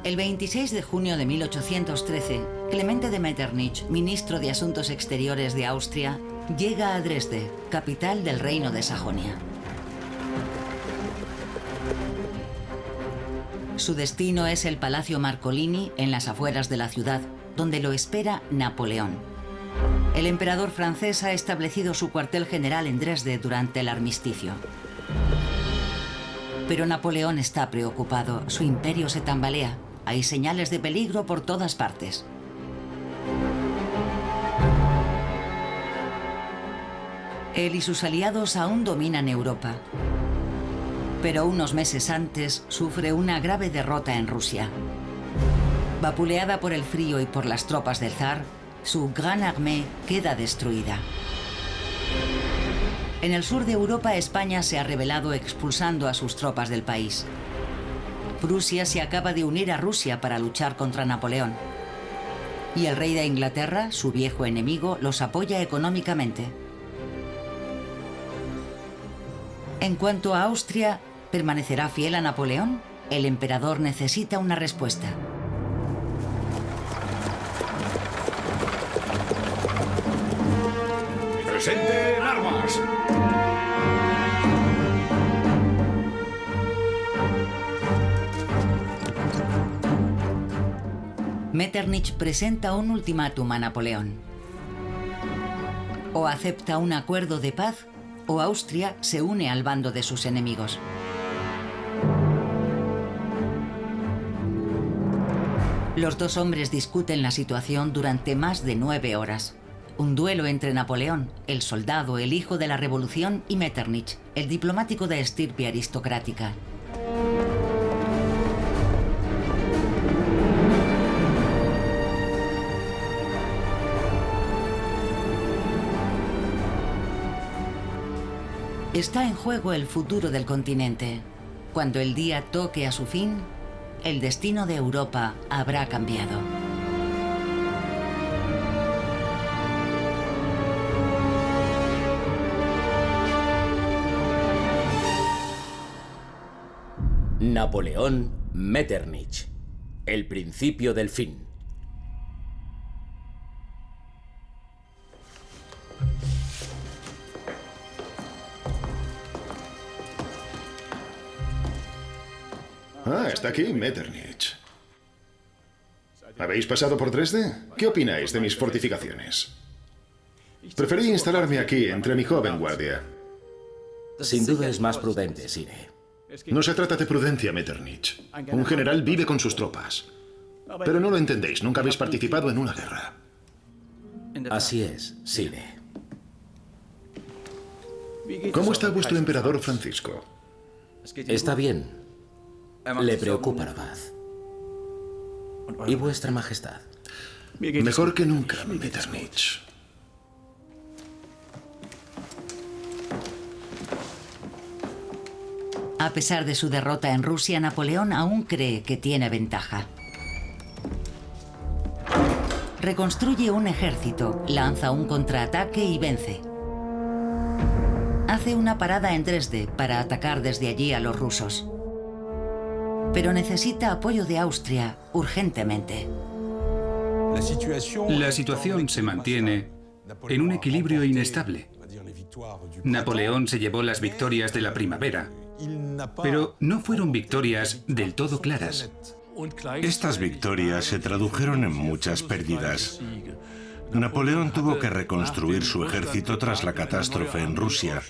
El 26 de junio de 1813, Clemente de Metternich, ministro de Asuntos Exteriores de Austria, llega a Dresde, capital del Reino de Sajonia. Su destino es el Palacio Marcolini, en las afueras de la ciudad, donde lo espera Napoleón. El emperador francés ha establecido su cuartel general en Dresde durante el armisticio. Pero Napoleón está preocupado, su imperio se tambalea. Hay señales de peligro por todas partes. Él y sus aliados aún dominan Europa. Pero unos meses antes sufre una grave derrota en Rusia. Vapuleada por el frío y por las tropas del zar, su Grande Armée queda destruida. En el sur de Europa, España se ha rebelado expulsando a sus tropas del país. Prusia se acaba de unir a Rusia para luchar contra Napoleón. Y el rey de Inglaterra, su viejo enemigo, los apoya económicamente. En cuanto a Austria, ¿permanecerá fiel a Napoleón? El emperador necesita una respuesta. ¡Presente en armas! Metternich presenta un ultimátum a Napoleón. O acepta un acuerdo de paz, o Austria se une al bando de sus enemigos. Los dos hombres discuten la situación durante más de 9 horas. Un duelo entre Napoleón, el soldado, el hijo de la revolución, y Metternich, el diplomático de estirpe aristocrática. Está en juego el futuro del continente. Cuando el día toque a su fin, el destino de Europa habrá cambiado. Napoleón Metternich. El principio del fin. Ah, está aquí Metternich. ¿Habéis pasado por Dresde? ¿Qué opináis de mis fortificaciones? Preferí instalarme aquí, entre mi joven guardia. Sin duda es más prudente, Sire. No se trata de prudencia, Metternich. Un general vive con sus tropas. Pero no lo entendéis, nunca habéis participado en una guerra. Así es, Sire. ¿Cómo está vuestro emperador Francisco? Está bien. Le preocupa la paz. ¿Y vuestra majestad? Mejor que nunca, Metternich. A pesar de su derrota en Rusia, Napoleón aún cree que tiene ventaja. Reconstruye un ejército, lanza un contraataque y vence. Hace una parada en Dresde para atacar desde allí a los rusos. Pero necesita apoyo de Austria urgentemente. La situación se mantiene en un equilibrio inestable. Napoleón se llevó las victorias de la primavera, pero no fueron victorias del todo claras. Estas victorias se tradujeron en muchas pérdidas. Napoleón tuvo que reconstruir su ejército tras la catástrofe en Rusia,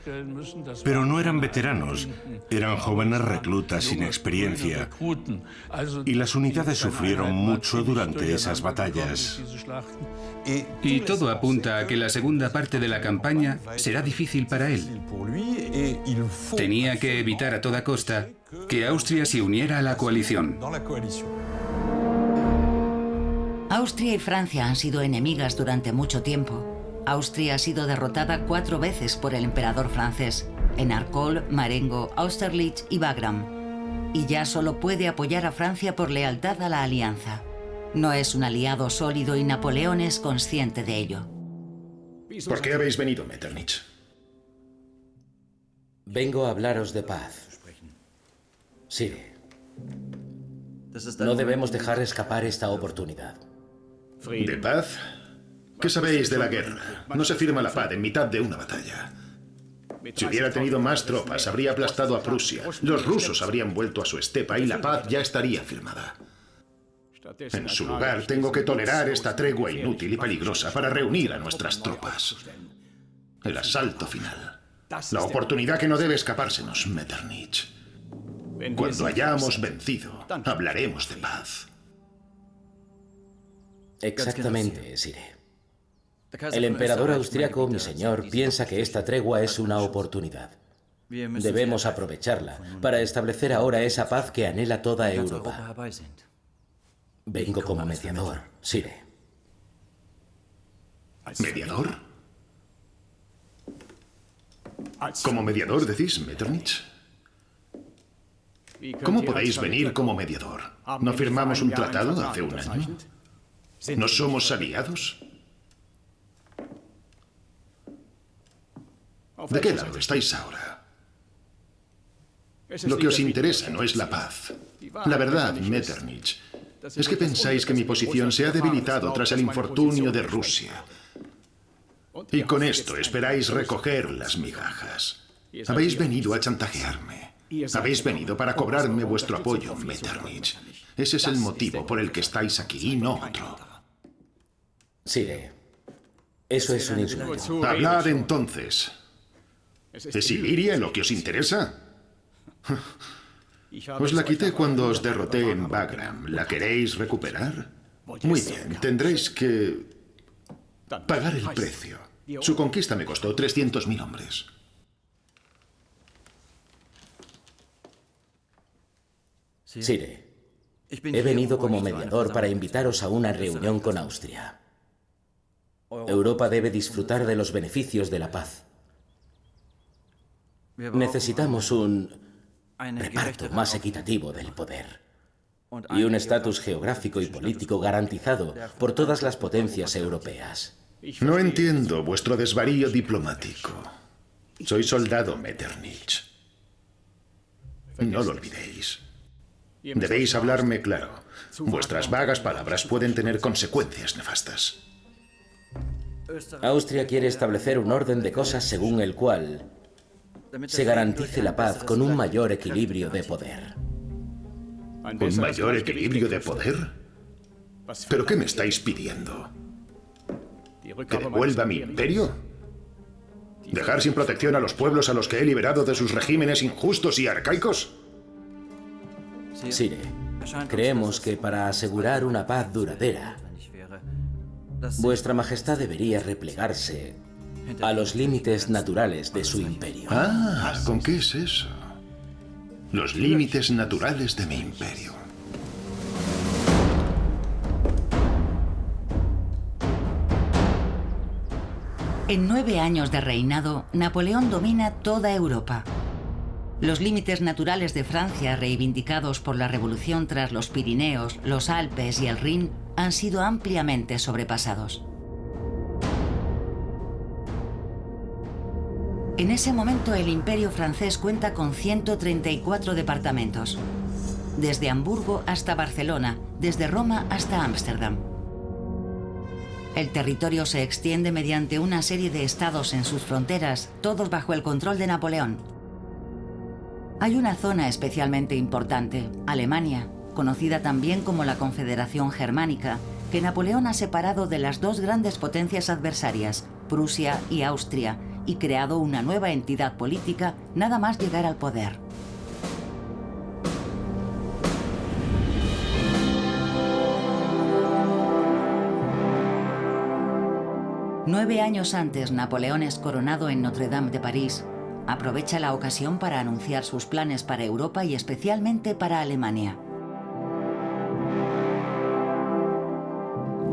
pero no eran veteranos, eran jóvenes reclutas sin experiencia, y las unidades sufrieron mucho durante esas batallas. Y todo apunta a que la segunda parte de la campaña será difícil para él. Tenía que evitar a toda costa que Austria se uniera a la coalición. Austria y Francia han sido enemigas durante mucho tiempo. Austria ha sido derrotada 4 veces por el emperador francés, en Arcole, Marengo, Austerlitz y Wagram. Y ya solo puede apoyar a Francia por lealtad a la alianza. No es un aliado sólido y Napoleón es consciente de ello. ¿Por qué habéis venido, Metternich? Vengo a hablaros de paz. Sire. No debemos dejar escapar esta oportunidad. ¿De paz? ¿Qué sabéis de la guerra? No se firma la paz en mitad de una batalla. Si hubiera tenido más tropas, habría aplastado a Prusia. Los rusos habrían vuelto a su estepa y la paz ya estaría firmada. En su lugar, tengo que tolerar esta tregua inútil y peligrosa para reunir a nuestras tropas. El asalto final. La oportunidad que no debe escapársenos, Metternich. Cuando hayamos vencido, hablaremos de paz. Exactamente, Sire. El emperador austriaco, mi señor, piensa que esta tregua es una oportunidad. Debemos aprovecharla para establecer ahora esa paz que anhela toda Europa. Vengo como mediador, Sire. ¿Mediador? ¿Como mediador decís, Metternich? ¿Cómo podéis venir como mediador? ¿No firmamos un tratado hace un año? ¿No somos aliados? ¿De qué lado estáis ahora? Lo que os interesa no es la paz. La verdad, Metternich, es que pensáis que mi posición se ha debilitado tras el infortunio de Rusia. Y con esto esperáis recoger las migajas. Habéis venido a chantajearme. Habéis venido para cobrarme vuestro apoyo, Metternich. Ese es el motivo por el que estáis aquí y no otro. Sire, eso es un insulto. Hablad entonces. ¿Es Iliria lo que os interesa? Os la quité cuando os derroté en Wagram. ¿La queréis recuperar? Muy bien, tendréis que pagar el precio. Su conquista me costó 300.000 hombres. Sire, he venido como mediador para invitaros a una reunión con Austria. Europa debe disfrutar de los beneficios de la paz. Necesitamos un reparto más equitativo del poder y un estatus geográfico y político garantizado por todas las potencias europeas. No entiendo vuestro desvarío diplomático. Soy soldado, Metternich. No lo olvidéis. Debéis hablarme claro. Vuestras vagas palabras pueden tener consecuencias nefastas. Austria quiere establecer un orden de cosas según el cual se garantice la paz con un mayor equilibrio de poder. ¿Un mayor equilibrio de poder? ¿Pero qué me estáis pidiendo? ¿Que devuelva mi imperio? ¿Dejar sin protección a los pueblos a los que he liberado de sus regímenes injustos y arcaicos? Sire, creemos que para asegurar una paz duradera, vuestra majestad debería replegarse a los límites naturales de su imperio. Ah, ¿con qué es eso? Los límites naturales de mi imperio. En 9 años de reinado, Napoleón domina toda Europa. Los límites naturales de Francia, reivindicados por la Revolución tras los Pirineos, los Alpes y el Rin, han sido ampliamente sobrepasados. En ese momento, el Imperio francés cuenta con 134 departamentos, desde Hamburgo hasta Barcelona, desde Roma hasta Ámsterdam. El territorio se extiende mediante una serie de estados en sus fronteras, todos bajo el control de Napoleón. Hay una zona especialmente importante, Alemania, conocida también como la Confederación Germánica, que Napoleón ha separado de las dos grandes potencias adversarias, Prusia y Austria, y creado una nueva entidad política nada más llegar al poder. Nueve años antes, Napoleón es coronado en Notre-Dame de París. Aprovecha la ocasión para anunciar sus planes para Europa y especialmente para Alemania.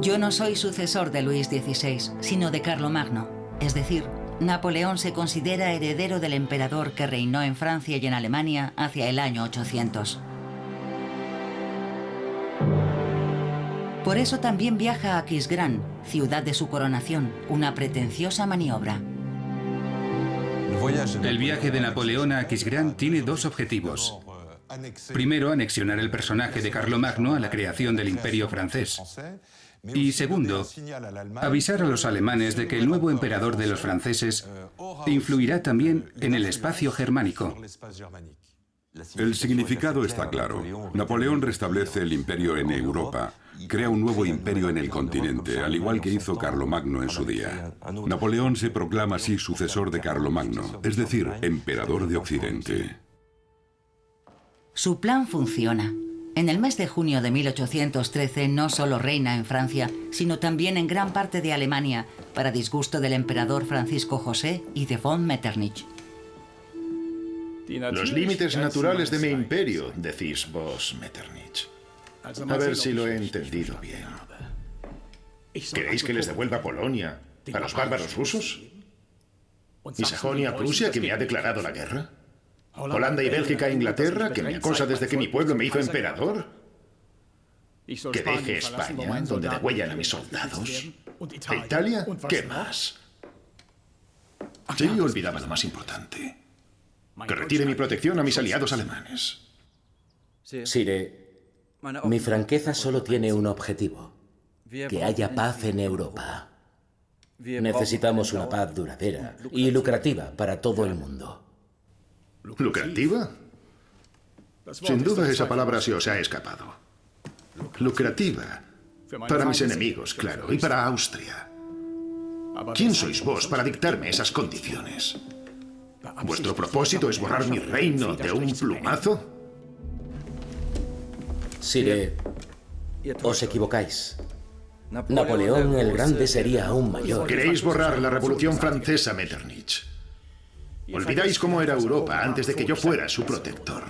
Yo no soy sucesor de Luis XVI, sino de Carlomagno. Es decir, Napoleón se considera heredero del emperador que reinó en Francia y en Alemania hacia el año 800. Por eso también viaja a Aquisgrán, ciudad de su coronación, una pretenciosa maniobra. El viaje de Napoleón a Aquisgrán tiene dos objetivos: Primero, anexionar el personaje de Carlomagno a la creación del Imperio francés. Y segundo, avisar a los alemanes de que el nuevo emperador de los franceses influirá también en el espacio germánico. El significado está claro. Napoleón restablece el imperio en Europa, crea un nuevo imperio en el continente, al igual que hizo Carlomagno en su día. Napoleón se proclama así sucesor de Carlomagno, es decir, emperador de Occidente. Su plan funciona. En el mes de junio de 1813 no solo reina en Francia, sino también en gran parte de Alemania, para disgusto del emperador Francisco José y de von Metternich. Los límites naturales de mi imperio, decís vos, Metternich. A ver si lo he entendido bien. ¿Queréis que les devuelva Polonia a los bárbaros rusos? ¿Y Sajonia a Prusia, que me ha declarado la guerra? ¿Holanda y Bélgica a Inglaterra, que me acosa desde que mi pueblo me hizo emperador? ¿Que deje España, donde degüellan a mis soldados? ¿E Italia? ¿Qué más? Sí, olvidaba lo más importante. Que retire mi protección a mis aliados alemanes. Sire, mi franqueza solo tiene un objetivo: que haya paz en Europa. Necesitamos una paz duradera y lucrativa para todo el mundo. ¿Lucrativa? Sin duda esa palabra se os ha escapado. Lucrativa. Para mis enemigos, claro, y para Austria. ¿Quién sois vos para dictarme esas condiciones? ¿Vuestro propósito es borrar mi reino de un plumazo? Sire, os equivocáis. Napoleón el Grande sería aún mayor. Queréis borrar la Revolución Francesa, Metternich. Olvidáis cómo era Europa antes de que yo fuera su protector.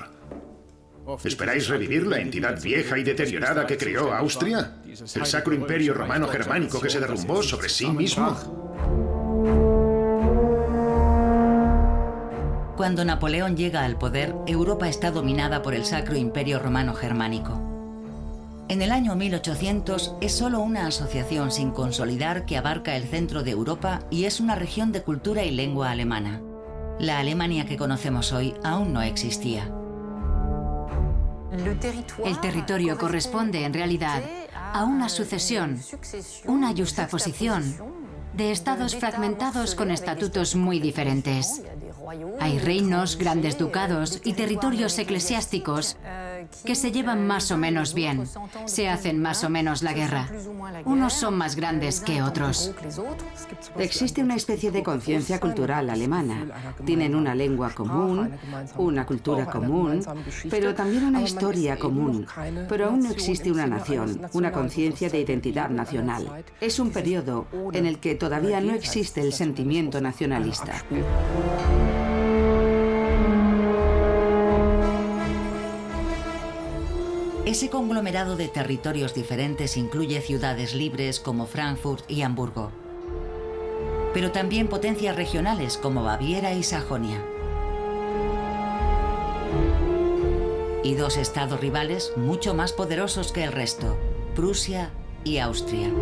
¿Esperáis revivir la entidad vieja y deteriorada que creó Austria? ¿El Sacro Imperio Romano Germánico que se derrumbó sobre sí mismo? Cuando Napoleón llega al poder, Europa está dominada por el Sacro Imperio Romano Germánico. En el año 1800 es solo una asociación sin consolidar que abarca el centro de Europa y es una región de cultura y lengua alemana. La Alemania que conocemos hoy aún no existía. El territorio corresponde en realidad a una sucesión, una yuxtaposición de estados fragmentados con estatutos muy diferentes. Hay reinos, grandes ducados y territorios eclesiásticos que se llevan más o menos bien, se hacen más o menos la guerra. Unos son más grandes que otros. Existe una especie de conciencia cultural alemana. Tienen una lengua común, una cultura común, pero también una historia común. Pero aún no existe una nación, una conciencia de identidad nacional. Es un periodo en el que todavía no existe el sentimiento nacionalista. Ese conglomerado de territorios diferentes incluye ciudades libres como Frankfurt y Hamburgo, pero también potencias regionales como Baviera y Sajonia. Y dos estados rivales mucho más poderosos que el resto, Prusia y Austria.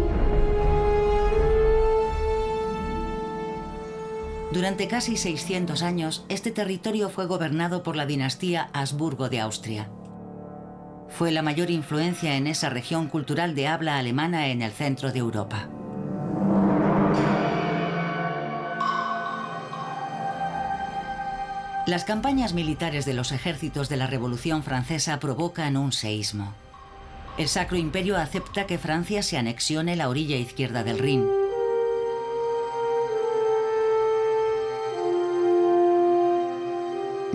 Durante casi 600 años, este territorio fue gobernado por la dinastía Habsburgo de Austria. Fue la mayor influencia en esa región cultural de habla alemana en el centro de Europa. Las campañas militares de los ejércitos de la Revolución Francesa provocan un seísmo. El Sacro Imperio acepta que Francia se anexione la orilla izquierda del Rin.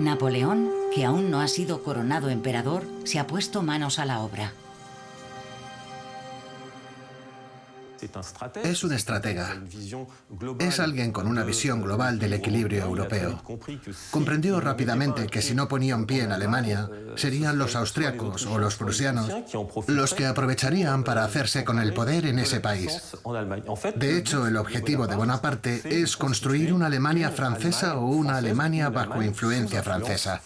Napoleón, que aún no ha sido coronado emperador, se ha puesto manos a la obra. Es un estratega. Es alguien con una visión global del equilibrio europeo. Comprendió rápidamente que si no ponía un pie en Alemania, serían los austriacos o los prusianos los que aprovecharían para hacerse con el poder en ese país. De hecho, el objetivo de Bonaparte es construir una Alemania francesa o una Alemania bajo influencia francesa.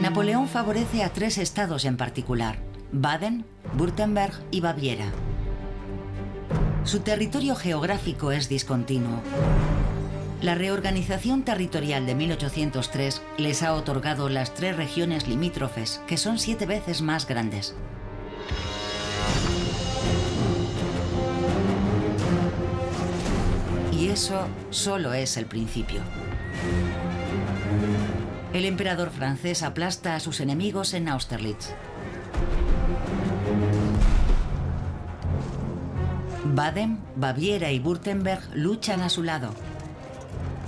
Napoleón favorece a tres estados en particular: Baden, Württemberg y Baviera. Su territorio geográfico es discontinuo. La reorganización territorial de 1803 les ha otorgado las 3 regiones limítrofes, que son 7 veces más grandes. Y eso solo es el principio. El emperador francés aplasta a sus enemigos en Austerlitz. Baden, Baviera y Württemberg luchan a su lado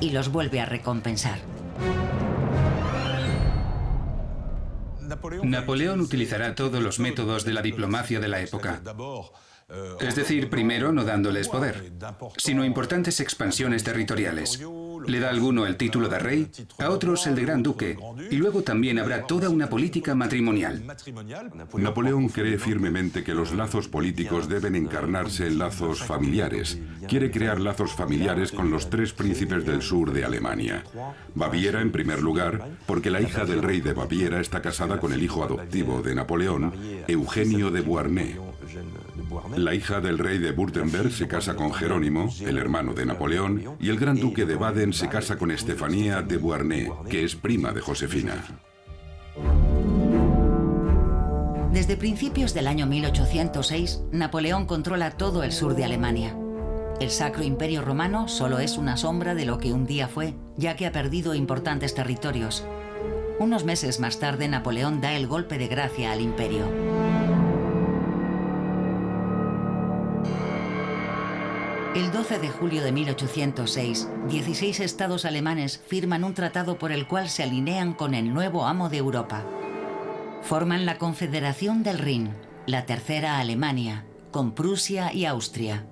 y los vuelve a recompensar. Napoleón utilizará todos los métodos de la diplomacia de la época. Es decir, primero no dándoles poder, sino importantes expansiones territoriales. Le da a alguno el título de rey, a otros el de gran duque, y luego también habrá toda una política matrimonial. Napoleón cree firmemente que los lazos políticos deben encarnarse en lazos familiares. Quiere crear lazos familiares con los 3 príncipes del sur de Alemania. Baviera, en primer lugar, porque la hija del rey de Baviera está casada con el hijo adoptivo de Napoleón, Eugenio de Beauharnais. La hija del rey de Württemberg se casa con Jerónimo, el hermano de Napoleón, y el gran duque de Baden se casa con Estefanía de Beauharnais, que es prima de Josefina. Desde principios del año 1806, Napoleón controla todo el sur de Alemania. El Sacro Imperio Romano solo es una sombra de lo que un día fue, ya que ha perdido importantes territorios. Unos meses más tarde, Napoleón da el golpe de gracia al imperio. El 12 de julio de 1806, 16 estados alemanes firman un tratado por el cual se alinean con el nuevo amo de Europa. Forman la Confederación del Rin, la tercera Alemania, con Prusia y Austria.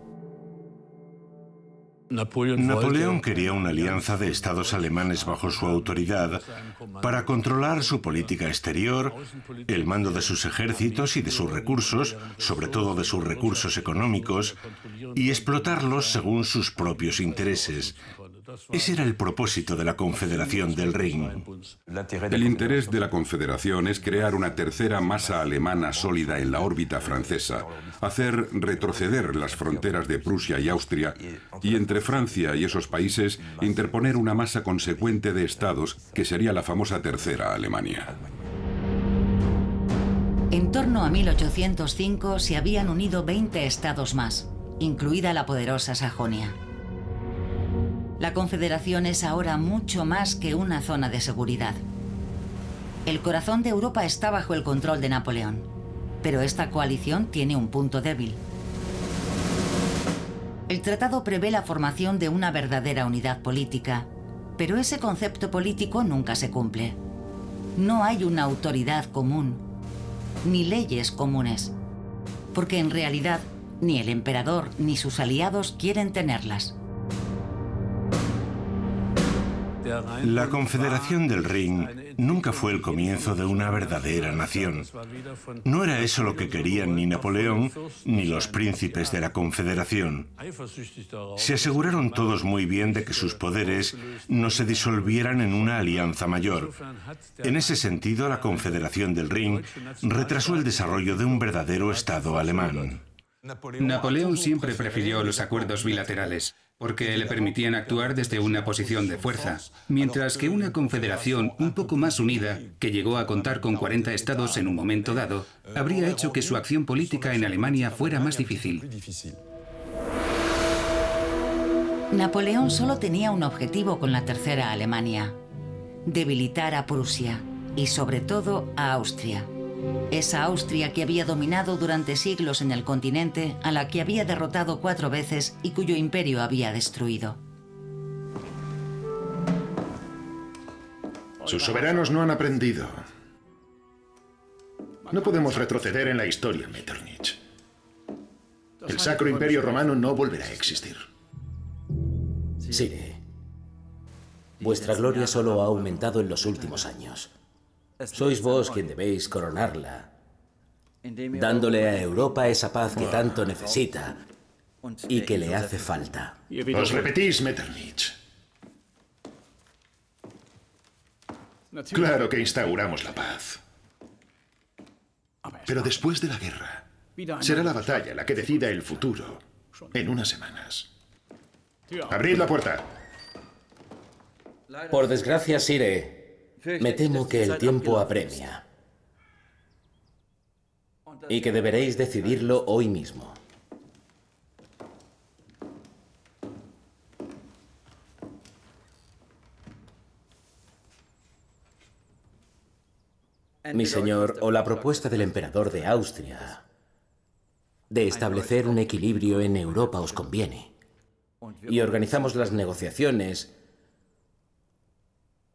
Napoleón quería una alianza de estados alemanes bajo su autoridad para controlar su política exterior, el mando de sus ejércitos y de sus recursos, sobre todo de sus recursos económicos, y explotarlos según sus propios intereses. Ese era el propósito de la Confederación del Rin. El interés de la Confederación es crear una tercera masa alemana sólida en la órbita francesa, hacer retroceder las fronteras de Prusia y Austria y entre Francia y esos países interponer una masa consecuente de estados que sería la famosa tercera Alemania. En torno a 1805 se habían unido 20 estados más, incluida la poderosa Sajonia. La Confederación es ahora mucho más que una zona de seguridad. El corazón de Europa está bajo el control de Napoleón, pero esta coalición tiene un punto débil. El tratado prevé la formación de una verdadera unidad política, pero ese concepto político nunca se cumple. No hay una autoridad común, ni leyes comunes, porque en realidad ni el emperador ni sus aliados quieren tenerlas. La Confederación del Rin nunca fue el comienzo de una verdadera nación. No era eso lo que querían ni Napoleón ni los príncipes de la Confederación. Se aseguraron todos muy bien de que sus poderes no se disolvieran en una alianza mayor. En ese sentido, la Confederación del Rin retrasó el desarrollo de un verdadero Estado alemán. Napoleón siempre prefirió los acuerdos bilaterales, porque le permitían actuar desde una posición de fuerza, mientras que una confederación un poco más unida, que llegó a contar con 40 estados en un momento dado, habría hecho que su acción política en Alemania fuera más difícil. Napoleón solo tenía un objetivo con la tercera Alemania: debilitar a Prusia y sobre todo a Austria. Esa Austria que había dominado durante siglos en el continente, a la que había derrotado 4 veces y cuyo imperio había destruido. Sus soberanos no han aprendido. No podemos retroceder en la historia, Metternich. El Sacro Imperio Romano no volverá a existir. Sire, vuestra gloria solo ha aumentado en los últimos años. Sois vos quien debéis coronarla, dándole a Europa esa paz que tanto necesita y que le hace falta. Os repetís, Metternich. Claro que instauramos la paz. Pero después de la guerra, será la batalla la que decida el futuro en unas semanas. ¡Abrid la puerta! Por desgracia, Sire, me temo que el tiempo apremia y que deberéis decidirlo hoy mismo. Mi señor, o la propuesta del emperador de Austria de establecer un equilibrio en Europa os conviene, y organizamos las negociaciones,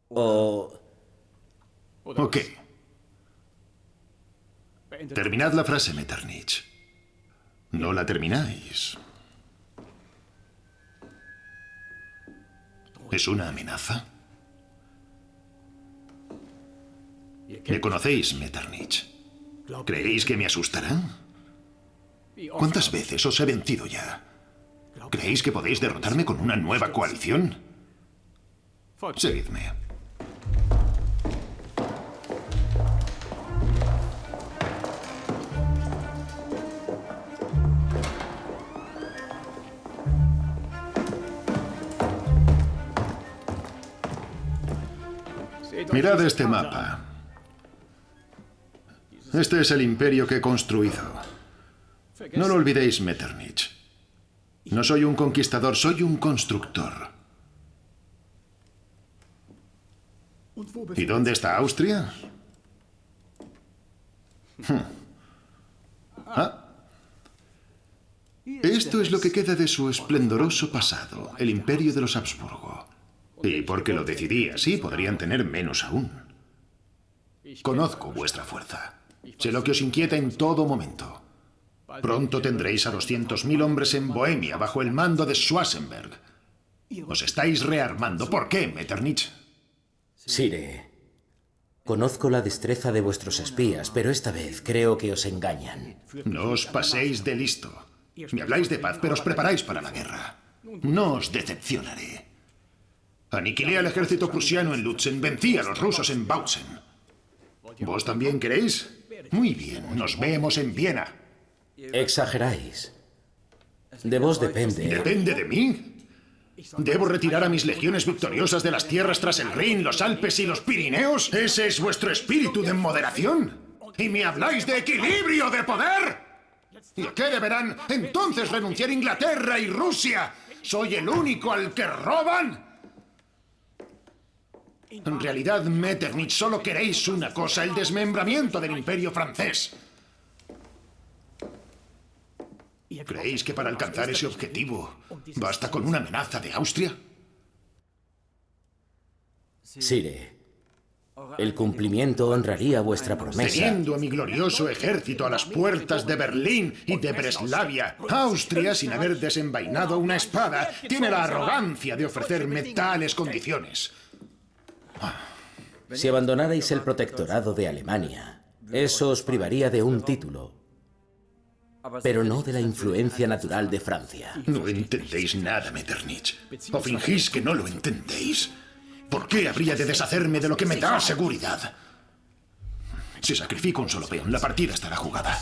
o... ¿O qué? Terminad la frase, Metternich. No la termináis. ¿Es una amenaza? ¿Me conocéis, Metternich? ¿Creéis que me asustará? ¿Cuántas veces os he vencido ya? ¿Creéis que podéis derrotarme con una nueva coalición? Seguidme. Mirad este mapa. Este es el imperio que he construido. No lo olvidéis, Metternich. No soy un conquistador, soy un constructor. ¿Y dónde está Austria? Esto es lo que queda de su esplendoroso pasado, el imperio de los Habsburgo. Y porque lo decidí así, podrían tener menos aún. Conozco vuestra fuerza. Sé lo que os inquieta en todo momento. Pronto tendréis a 200.000 hombres en Bohemia bajo el mando de Schwarzenberg. Os estáis rearmando. ¿Por qué, Metternich? Sire, conozco la destreza de vuestros espías, pero esta vez creo que os engañan. No os paséis de listo. Me habláis de paz, pero os preparáis para la guerra. No os decepcionaré. Aniquilé al ejército prusiano en Lutzen, vencí a los rusos en Bautzen. ¿Vos también queréis? Muy bien, nos vemos en Viena. Exageráis. De vos depende. ¿Depende de mí? ¿Debo retirar a mis legiones victoriosas de las tierras tras el Rin, los Alpes y los Pirineos? ¿Ese es vuestro espíritu de moderación? ¿Y me habláis de equilibrio de poder? ¿Y a qué deberán entonces renunciar Inglaterra y Rusia? ¿Soy el único al que roban? En realidad, Metternich, solo queréis una cosa, el desmembramiento del imperio francés. ¿Creéis que para alcanzar ese objetivo basta con una amenaza de Austria? Sire, el cumplimiento honraría vuestra promesa. Teniendo a mi glorioso ejército a las puertas de Berlín y de Breslavia, Austria, sin haber desenvainado una espada, tiene la arrogancia de ofrecerme tales condiciones. Si abandonarais el protectorado de Alemania, eso os privaría de un título, pero no de la influencia natural de Francia. No entendéis nada, Metternich. ¿O fingís que no lo entendéis? ¿Por qué habría de deshacerme de lo que me da seguridad? Si sacrifico un solo peón, la partida estará jugada.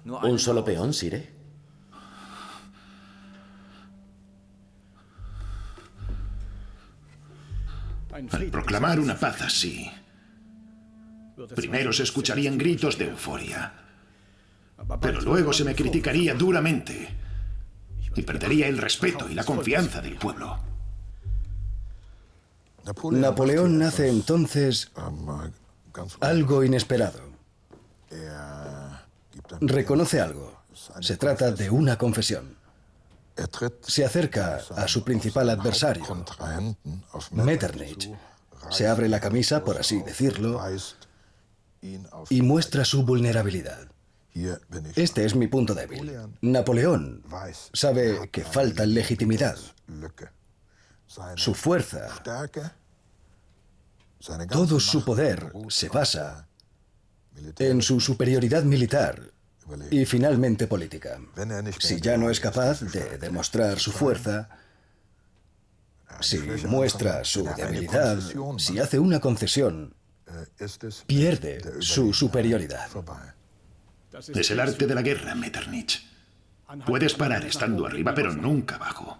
¿Un solo peón, Sire? Al proclamar una paz así, primero se escucharían gritos de euforia, pero luego se me criticaría duramente y perdería el respeto y la confianza del pueblo. Napoleón hace entonces algo inesperado. Reconoce algo. Se trata de una confesión. Se acerca a su principal adversario, Metternich. Se abre la camisa, por así decirlo, y muestra su vulnerabilidad. Este es mi punto débil. Napoleón sabe que falta legitimidad. Su fuerza, todo su poder se basa en su superioridad militar y finalmente política. Si ya no es capaz de demostrar su fuerza, si muestra su debilidad, si hace una concesión, pierde su superioridad. Es el arte de la guerra, Metternich. Puedes parar estando arriba, pero nunca abajo.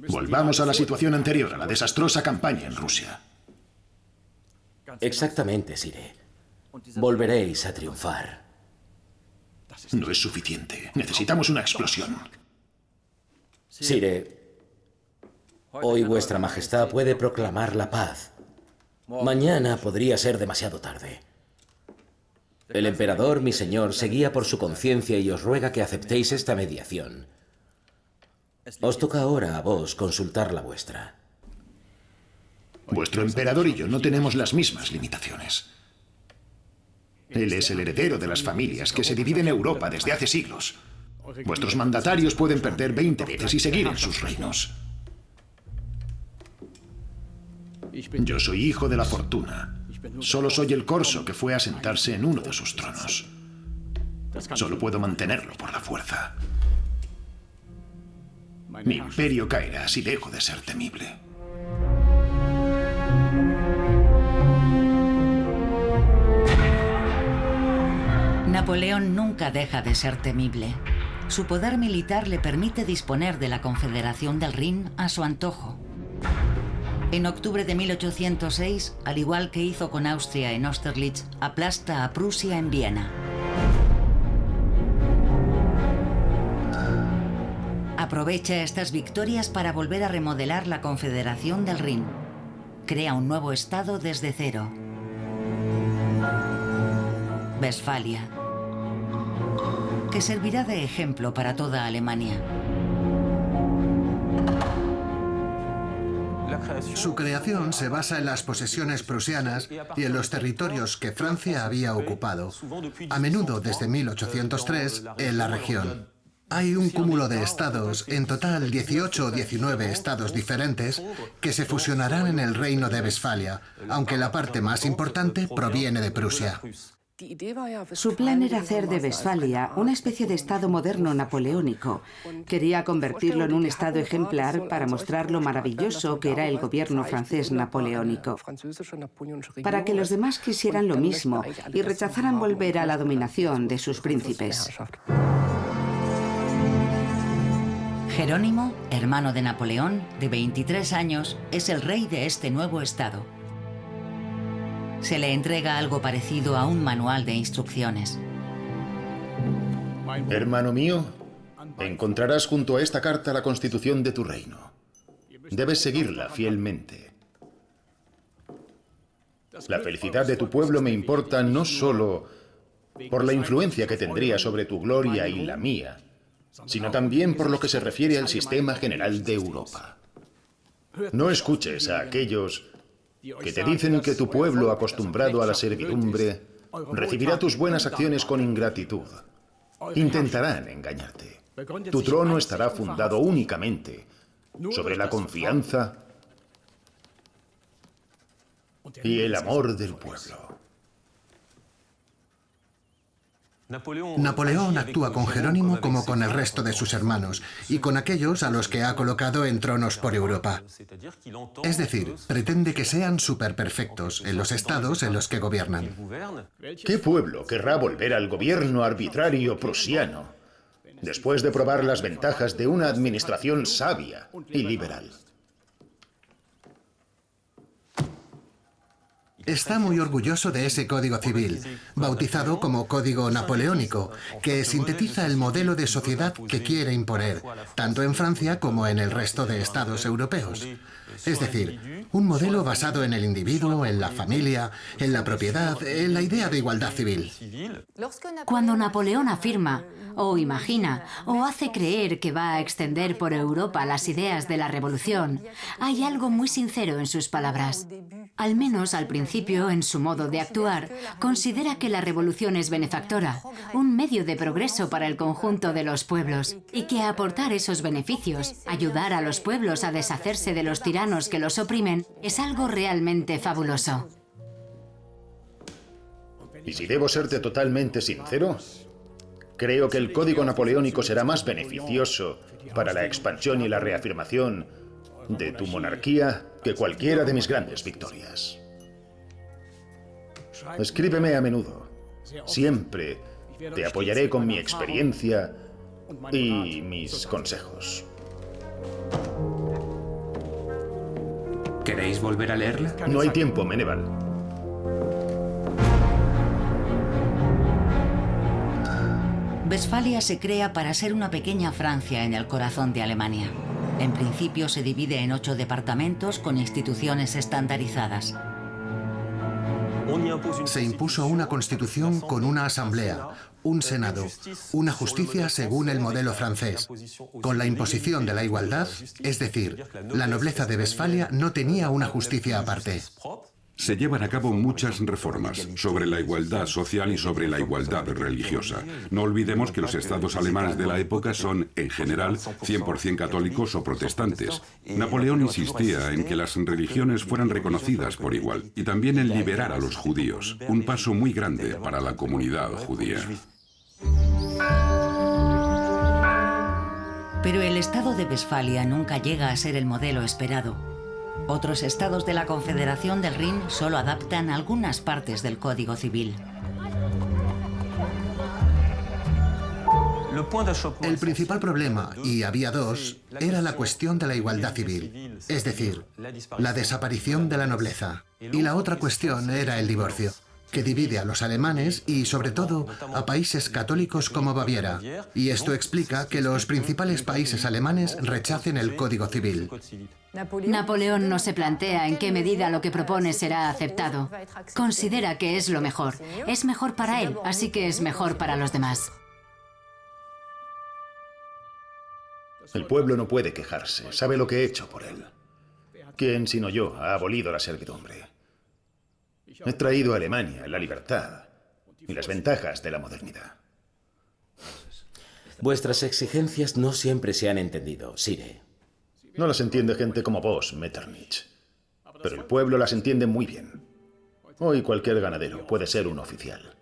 Volvamos a la situación anterior, a la desastrosa campaña en Rusia. Exactamente, Sire. Volveréis a triunfar. No es suficiente. Necesitamos una explosión. Sire, hoy vuestra majestad puede proclamar la paz. Mañana podría ser demasiado tarde. El emperador, mi señor, se guía por su conciencia y os ruega que aceptéis esta mediación. Os toca ahora a vos consultar la vuestra. Vuestro emperador y yo no tenemos las mismas limitaciones. Él es el heredero de las familias que se dividen Europa desde hace siglos. Vuestros mandatarios pueden perder 20 veces y seguir en sus reinos. Yo soy hijo de la fortuna. Solo soy el corso que fue a sentarse en uno de sus tronos. Solo puedo mantenerlo por la fuerza. Mi imperio caerá si dejo de ser temible. Napoleón nunca deja de ser temible. Su poder militar le permite disponer de la Confederación del Rin a su antojo. En octubre de 1806, al igual que hizo con Austria en Austerlitz, aplasta a Prusia en Viena. Aprovecha estas victorias para volver a remodelar la Confederación del Rin. Crea un nuevo estado desde cero. Westfalia, que servirá de ejemplo para toda Alemania. Su creación se basa en las posesiones prusianas y en los territorios que Francia había ocupado, a menudo desde 1803, en la región. Hay un cúmulo de estados, en total 18 o 19 estados diferentes, que se fusionarán en el reino de Westfalia, aunque la parte más importante proviene de Prusia. Su plan era hacer de Westfalia una especie de estado moderno napoleónico. Quería convertirlo en un estado ejemplar para mostrar lo maravilloso que era el gobierno francés napoleónico, para que los demás quisieran lo mismo y rechazaran volver a la dominación de sus príncipes. Jerónimo, hermano de Napoleón, de 23 años, es el rey de este nuevo estado. Se le entrega algo parecido a un manual de instrucciones. Hermano mío, encontrarás junto a esta carta la constitución de tu reino. Debes seguirla fielmente. La felicidad de tu pueblo me importa no solo por la influencia que tendría sobre tu gloria y la mía, sino también por lo que se refiere al sistema general de Europa. No escuches a aquellos que te dicen que tu pueblo, acostumbrado a la servidumbre, recibirá tus buenas acciones con ingratitud. Intentarán engañarte. Tu trono estará fundado únicamente sobre la confianza y el amor del pueblo. Napoleón actúa con Jerónimo como con el resto de sus hermanos y con aquellos a los que ha colocado en tronos por Europa. Es decir, pretende que sean superperfectos en los estados en los que gobiernan. ¿Qué pueblo querrá volver al gobierno arbitrario prusiano después de probar las ventajas de una administración sabia y liberal? Está muy orgulloso de ese código civil, bautizado como Código Napoleónico, que sintetiza el modelo de sociedad que quiere imponer, tanto en Francia como en el resto de estados europeos. Es decir, un modelo basado en el individuo, en la familia, en la propiedad, en la idea de igualdad civil. Cuando Napoleón afirma, o imagina, o hace creer que va a extender por Europa las ideas de la revolución, hay algo muy sincero en sus palabras. Al menos al principio, en su modo de actuar, considera que la revolución es benefactora, un medio de progreso para el conjunto de los pueblos, y que aportar esos beneficios, ayudar a los pueblos a deshacerse de los tiranos que los oprimen, es algo realmente fabuloso. Y si debo serte totalmente sincero, creo que el Código Napoleónico será más beneficioso para la expansión y la reafirmación de tu monarquía que cualquiera de mis grandes victorias. Escríbeme a menudo. Siempre te apoyaré con mi experiencia y mis consejos. ¿Queréis volver a leerla? No hay tiempo, Meneval. Westfalia se crea para ser una pequeña Francia en el corazón de Alemania. En principio se divide en 8 departamentos con instituciones estandarizadas. Se impuso una constitución con una asamblea, un senado, una justicia según el modelo francés. Con la imposición de la igualdad, es decir, la nobleza de Westfalia no tenía una justicia aparte. Se llevan a cabo muchas reformas sobre la igualdad social y sobre la igualdad religiosa. No olvidemos que los estados alemanes de la época son, en general, 100% católicos o protestantes. Napoleón insistía en que las religiones fueran reconocidas por igual y también en liberar a los judíos, un paso muy grande para la comunidad judía. Pero el estado de Westfalia nunca llega a ser el modelo esperado. Otros estados de la Confederación del Rin solo adaptan algunas partes del Código Civil. El principal problema, y había dos, era la cuestión de la igualdad civil, es decir, la desaparición de la nobleza. Y la otra cuestión era el divorcio, que divide a los alemanes y, sobre todo, a países católicos como Baviera. Y esto explica que los principales países alemanes rechacen el Código Civil. Napoleón no se plantea en qué medida lo que propone será aceptado. Considera que es lo mejor. Es mejor para él, así que es mejor para los demás. El pueblo no puede quejarse. Sabe lo que he hecho por él. ¿Quién, sino yo, ha abolido la servidumbre? He traído a Alemania la libertad y las ventajas de la modernidad. Vuestras exigencias no siempre se han entendido, Sire. No las entiende gente como vos, Metternich. Pero el pueblo las entiende muy bien. Hoy cualquier ganadero puede ser un oficial.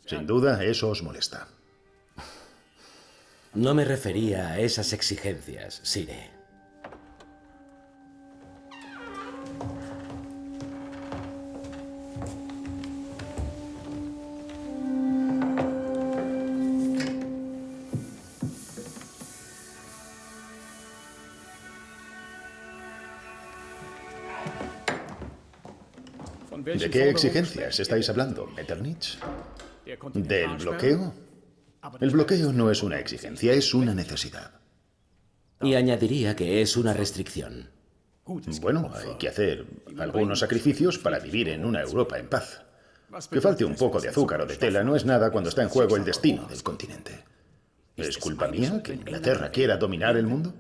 Sin duda, eso os molesta. No me refería a esas exigencias, Sire. ¿De qué exigencias estáis hablando, Metternich? ¿Del bloqueo? El bloqueo no es una exigencia, es una necesidad. Y añadiría que es una restricción. Bueno, hay que hacer algunos sacrificios para vivir en una Europa en paz. Que falte un poco de azúcar o de tela no es nada cuando está en juego el destino del continente. ¿Es culpa mía que Inglaterra quiera dominar el mundo?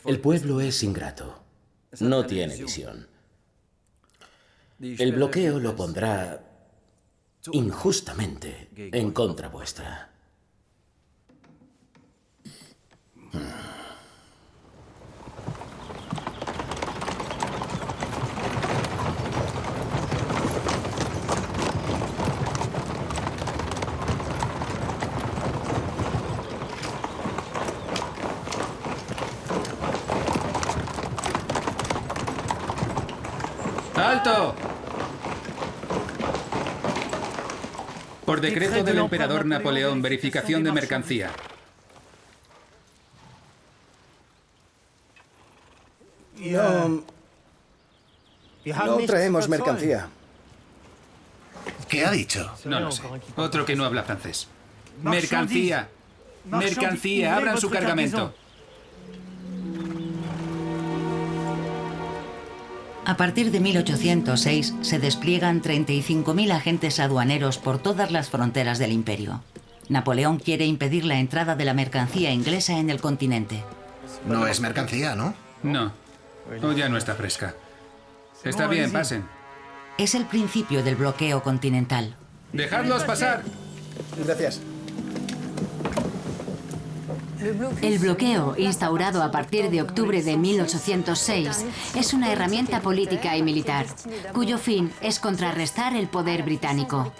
El pueblo es ingrato. No tiene visión. El bloqueo lo pondrá injustamente en contra vuestra. ¡Alto! Por decreto del emperador Napoleón, verificación de mercancía. No traemos mercancía. ¿Qué ha dicho? No lo sé. Otro que no habla francés. ¡Mercancía! ¡Mercancía! ¡Abran su cargamento! A partir de 1806 se despliegan 35.000 agentes aduaneros por todas las fronteras del imperio. Napoleón quiere impedir la entrada de la mercancía inglesa en el continente. No es mercancía, ¿no? No. O ya no está fresca. Está bien, pasen. Es el principio del bloqueo continental. ¡Dejadlos pasar! Gracias. El bloqueo, instaurado a partir de octubre de 1806, es una herramienta política y militar, cuyo fin es contrarrestar el poder británico.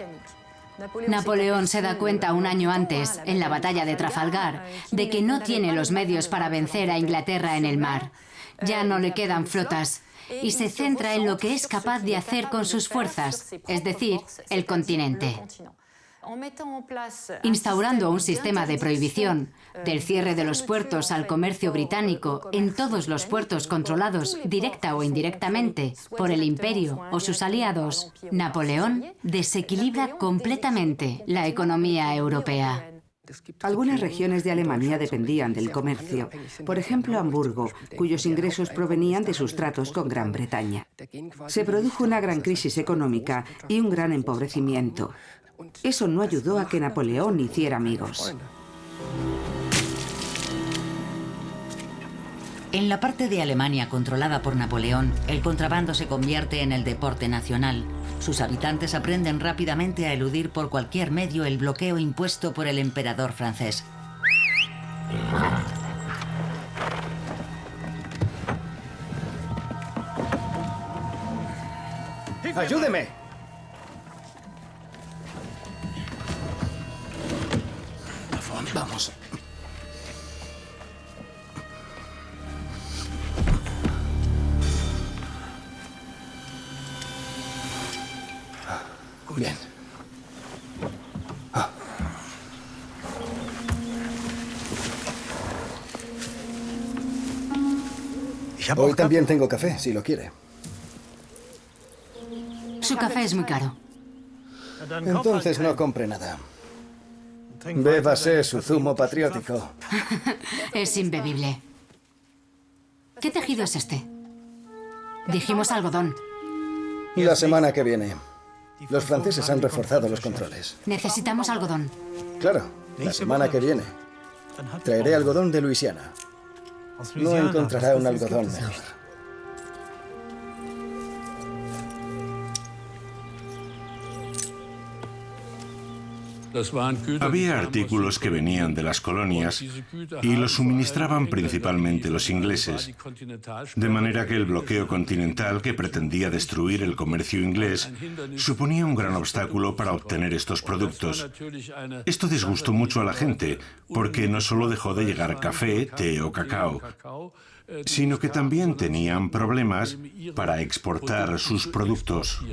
Napoleón se da cuenta un año antes, en la batalla de Trafalgar, de que no tiene los medios para vencer a Inglaterra en el mar. Ya no le quedan flotas y se centra en lo que es capaz de hacer con sus fuerzas, es decir, el continente. Instaurando un sistema de prohibición del cierre de los puertos al comercio británico en todos los puertos controlados directa o indirectamente por el imperio o sus aliados, Napoleón desequilibra completamente la economía europea. Algunas regiones de Alemania dependían del comercio, por ejemplo Hamburgo, cuyos ingresos provenían de sus tratos con Gran Bretaña. Se produjo una gran crisis económica y un gran empobrecimiento. Eso no ayudó a que Napoleón hiciera amigos. En la parte de Alemania controlada por Napoleón, el contrabando se convierte en el deporte nacional. Sus habitantes aprenden rápidamente a eludir por cualquier medio el bloqueo impuesto por el emperador francés. ¡Ayúdeme! Vamos. Bien. Hoy también tengo café, si lo quiere. Su café es muy caro. Entonces no compre nada. Bébase su zumo patriótico. Es imbebible. ¿Qué tejido es este? Dijimos algodón. La semana que viene. Los franceses han reforzado los controles. Necesitamos algodón. Claro, la semana que viene. Traeré algodón de Luisiana. No encontrará un algodón mejor. Había artículos que venían de las colonias y los suministraban principalmente los ingleses, de manera que el bloqueo continental que pretendía destruir el comercio inglés suponía un gran obstáculo para obtener estos productos. Esto disgustó mucho a la gente, porque no solo dejó de llegar café, té o cacao, sino que también tenían problemas para exportar sus productos.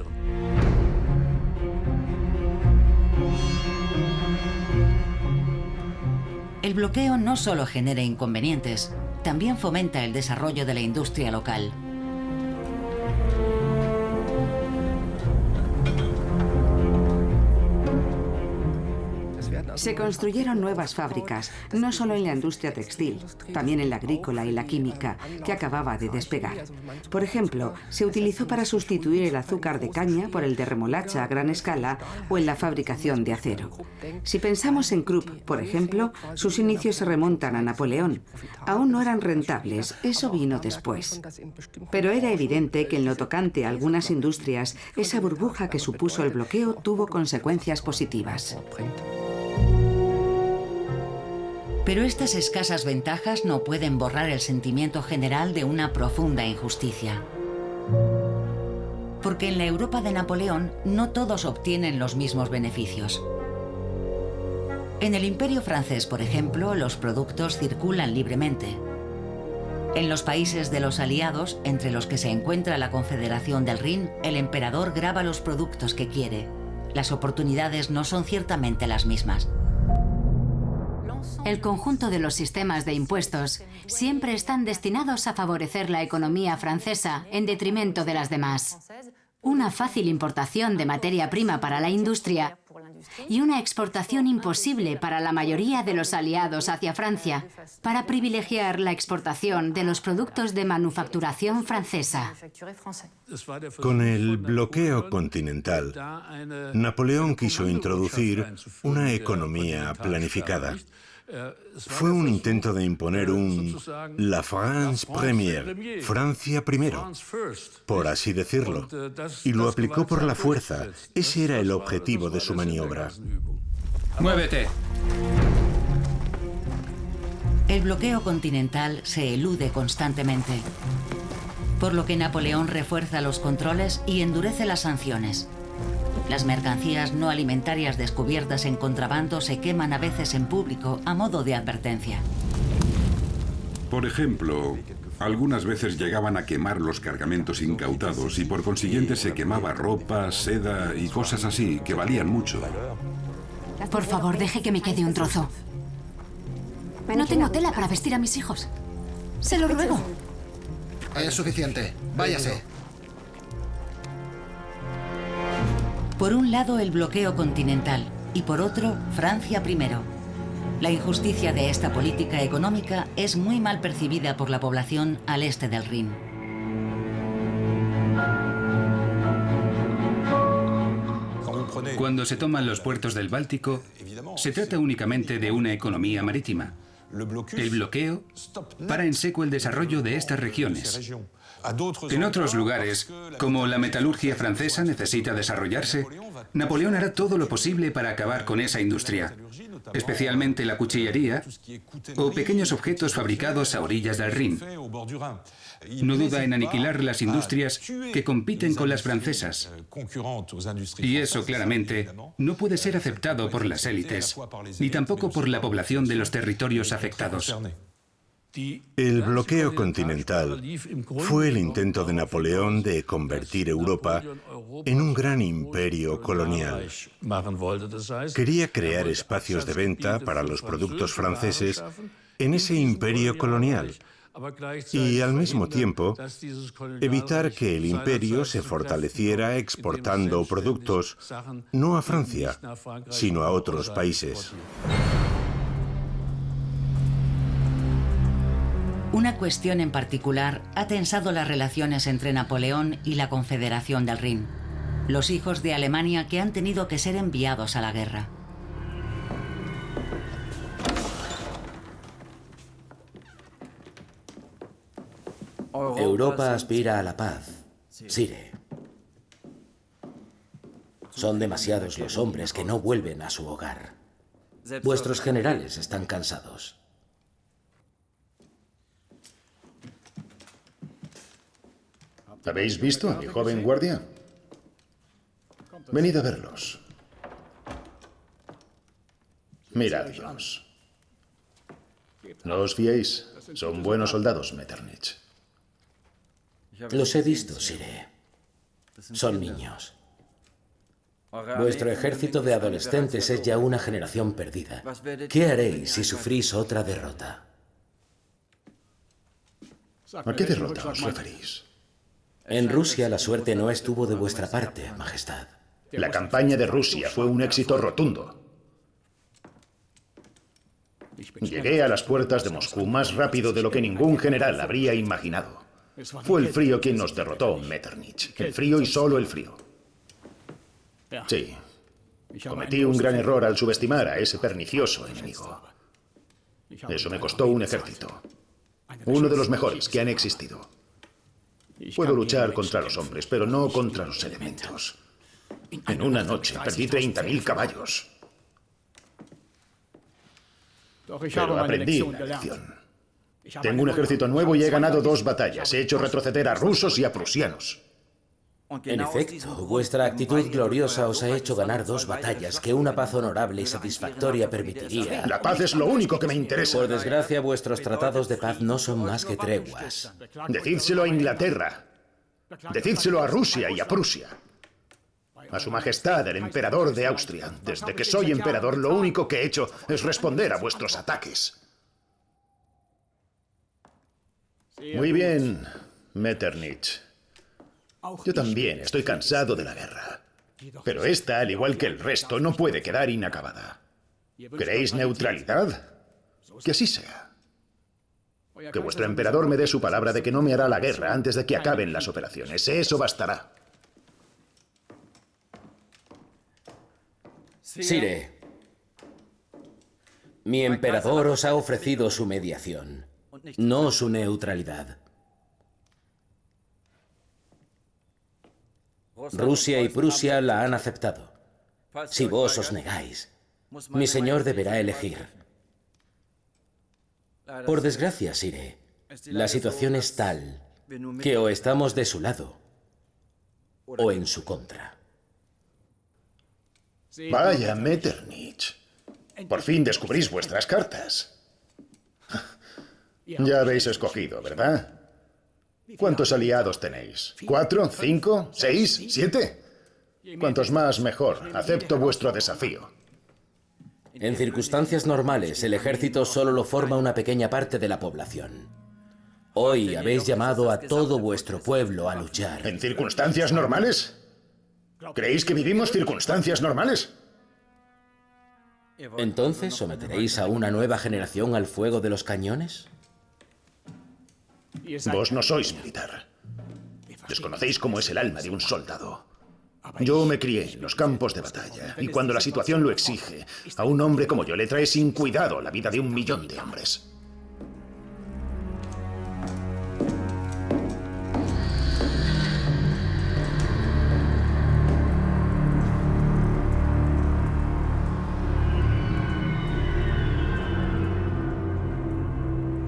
El bloqueo no solo genera inconvenientes, también fomenta el desarrollo de la industria local. Se construyeron nuevas fábricas, no solo en la industria textil, también en la agrícola y la química, que acababa de despegar. Por ejemplo, se utilizó para sustituir el azúcar de caña por el de remolacha a gran escala o en la fabricación de acero. Si pensamos en Krupp, por ejemplo, sus inicios se remontan a Napoleón. Aún no eran rentables, eso vino después. Pero era evidente que en lo tocante a algunas industrias, esa burbuja que supuso el bloqueo tuvo consecuencias positivas. Pero estas escasas ventajas no pueden borrar el sentimiento general de una profunda injusticia. Porque en la Europa de Napoleón no todos obtienen los mismos beneficios. En el Imperio francés, por ejemplo, los productos circulan libremente. En los países de los aliados, entre los que se encuentra la Confederación del Rin, el emperador graba los productos que quiere. Las oportunidades no son ciertamente las mismas. El conjunto de los sistemas de impuestos siempre están destinados a favorecer la economía francesa en detrimento de las demás. Una fácil importación de materia prima para la industria y una exportación imposible para la mayoría de los aliados hacia Francia, para privilegiar la exportación de los productos de manufacturación francesa. Con el bloqueo continental, Napoleón quiso introducir una economía planificada. Fue un intento de imponer un La France Première, Francia primero, por así decirlo, y lo aplicó por la fuerza. Ese era el objetivo de su maniobra. ¡Muévete! El bloqueo continental se elude constantemente, por lo que Napoleón refuerza los controles y endurece las sanciones. Las mercancías no alimentarias descubiertas en contrabando se queman a veces en público a modo de advertencia. Por ejemplo, algunas veces llegaban a quemar los cargamentos incautados y por consiguiente se quemaba ropa, seda y cosas así que valían mucho. Por favor, deje que me quede un trozo. No tengo tela para vestir a mis hijos. Se lo ruego. Es suficiente. Váyase. Por un lado, el bloqueo continental y por otro, Francia primero. La injusticia de esta política económica es muy mal percibida por la población al este del Rin. Cuando se toman los puertos del Báltico, se trata únicamente de una economía marítima. El bloqueo para en seco el desarrollo de estas regiones. En otros lugares, como la metalurgia francesa necesita desarrollarse, Napoleón hará todo lo posible para acabar con esa industria, especialmente la cuchillería o pequeños objetos fabricados a orillas del Rin. No duda en aniquilar las industrias que compiten con las francesas. Y eso, claramente, no puede ser aceptado por las élites, ni tampoco por la población de los territorios afectados. El bloqueo continental fue el intento de Napoleón de convertir Europa en un gran imperio colonial. Quería crear espacios de venta para los productos franceses en ese imperio colonial y, al mismo tiempo, evitar que el imperio se fortaleciera exportando productos no a Francia, sino a otros países. Una cuestión en particular ha tensado las relaciones entre Napoleón y la Confederación del Rin, los hijos de Alemania que han tenido que ser enviados a la guerra. Europa aspira a la paz, Sire. Son demasiados los hombres que no vuelven a su hogar. Vuestros generales están cansados. ¿Habéis visto a mi joven guardia? Venid a verlos. Miradlos. No os fiéis. Son buenos soldados, Metternich. Los he visto, Sire. Son niños. Vuestro ejército de adolescentes es ya una generación perdida. ¿Qué haréis si sufrís otra derrota? ¿A qué derrota os referís? En Rusia la suerte no estuvo de vuestra parte, Majestad. La campaña de Rusia fue un éxito rotundo. Llegué a las puertas de Moscú más rápido de lo que ningún general habría imaginado. Fue el frío quien nos derrotó, Metternich. El frío y solo el frío. Sí. Cometí un gran error al subestimar a ese pernicioso enemigo. Eso me costó un ejército. Uno de los mejores que han existido. Puedo luchar contra los hombres, pero no contra los elementos. En una noche perdí 30.000 caballos. Pero aprendí una lección. Tengo un ejército nuevo y he ganado 2 batallas. He hecho retroceder a rusos y a prusianos. En efecto, vuestra actitud gloriosa os ha hecho ganar 2 batallas que una paz honorable y satisfactoria permitiría. La paz es lo único que me interesa. Por desgracia, vuestros tratados de paz no son más que treguas. Decídselo a Inglaterra. Decídselo a Rusia y a Prusia. A su majestad, el emperador de Austria. Desde que soy emperador, lo único que he hecho es responder a vuestros ataques. Muy bien, Metternich. Yo también estoy cansado de la guerra. Pero esta, al igual que el resto, no puede quedar inacabada. ¿Queréis neutralidad? Que así sea. Que vuestro emperador me dé su palabra de que no me hará la guerra antes de que acaben las operaciones. Eso bastará. Sire, mi emperador os ha ofrecido su mediación, no su neutralidad. Rusia y Prusia la han aceptado. Si vos os negáis, mi señor deberá elegir. Por desgracia, Sire, la situación es tal que o estamos de su lado o en su contra. Vaya, Metternich. Por fin descubrís vuestras cartas. Ya habéis escogido, ¿verdad? ¿Cuántos aliados tenéis? ¿4? ¿5? ¿6? ¿7? Cuantos más, mejor. Acepto vuestro desafío. En circunstancias normales, el ejército solo lo forma una pequeña parte de la población. Hoy habéis llamado a todo vuestro pueblo a luchar. ¿En circunstancias normales? ¿Creéis que vivimos circunstancias normales? ¿Entonces someteréis a una nueva generación al fuego de los cañones? Vos no sois militar. Desconocéis cómo es el alma de un soldado. Yo me crié en los campos de batalla, y cuando la situación lo exige, a un hombre como yo le trae sin cuidado la vida de 1 millón de hombres.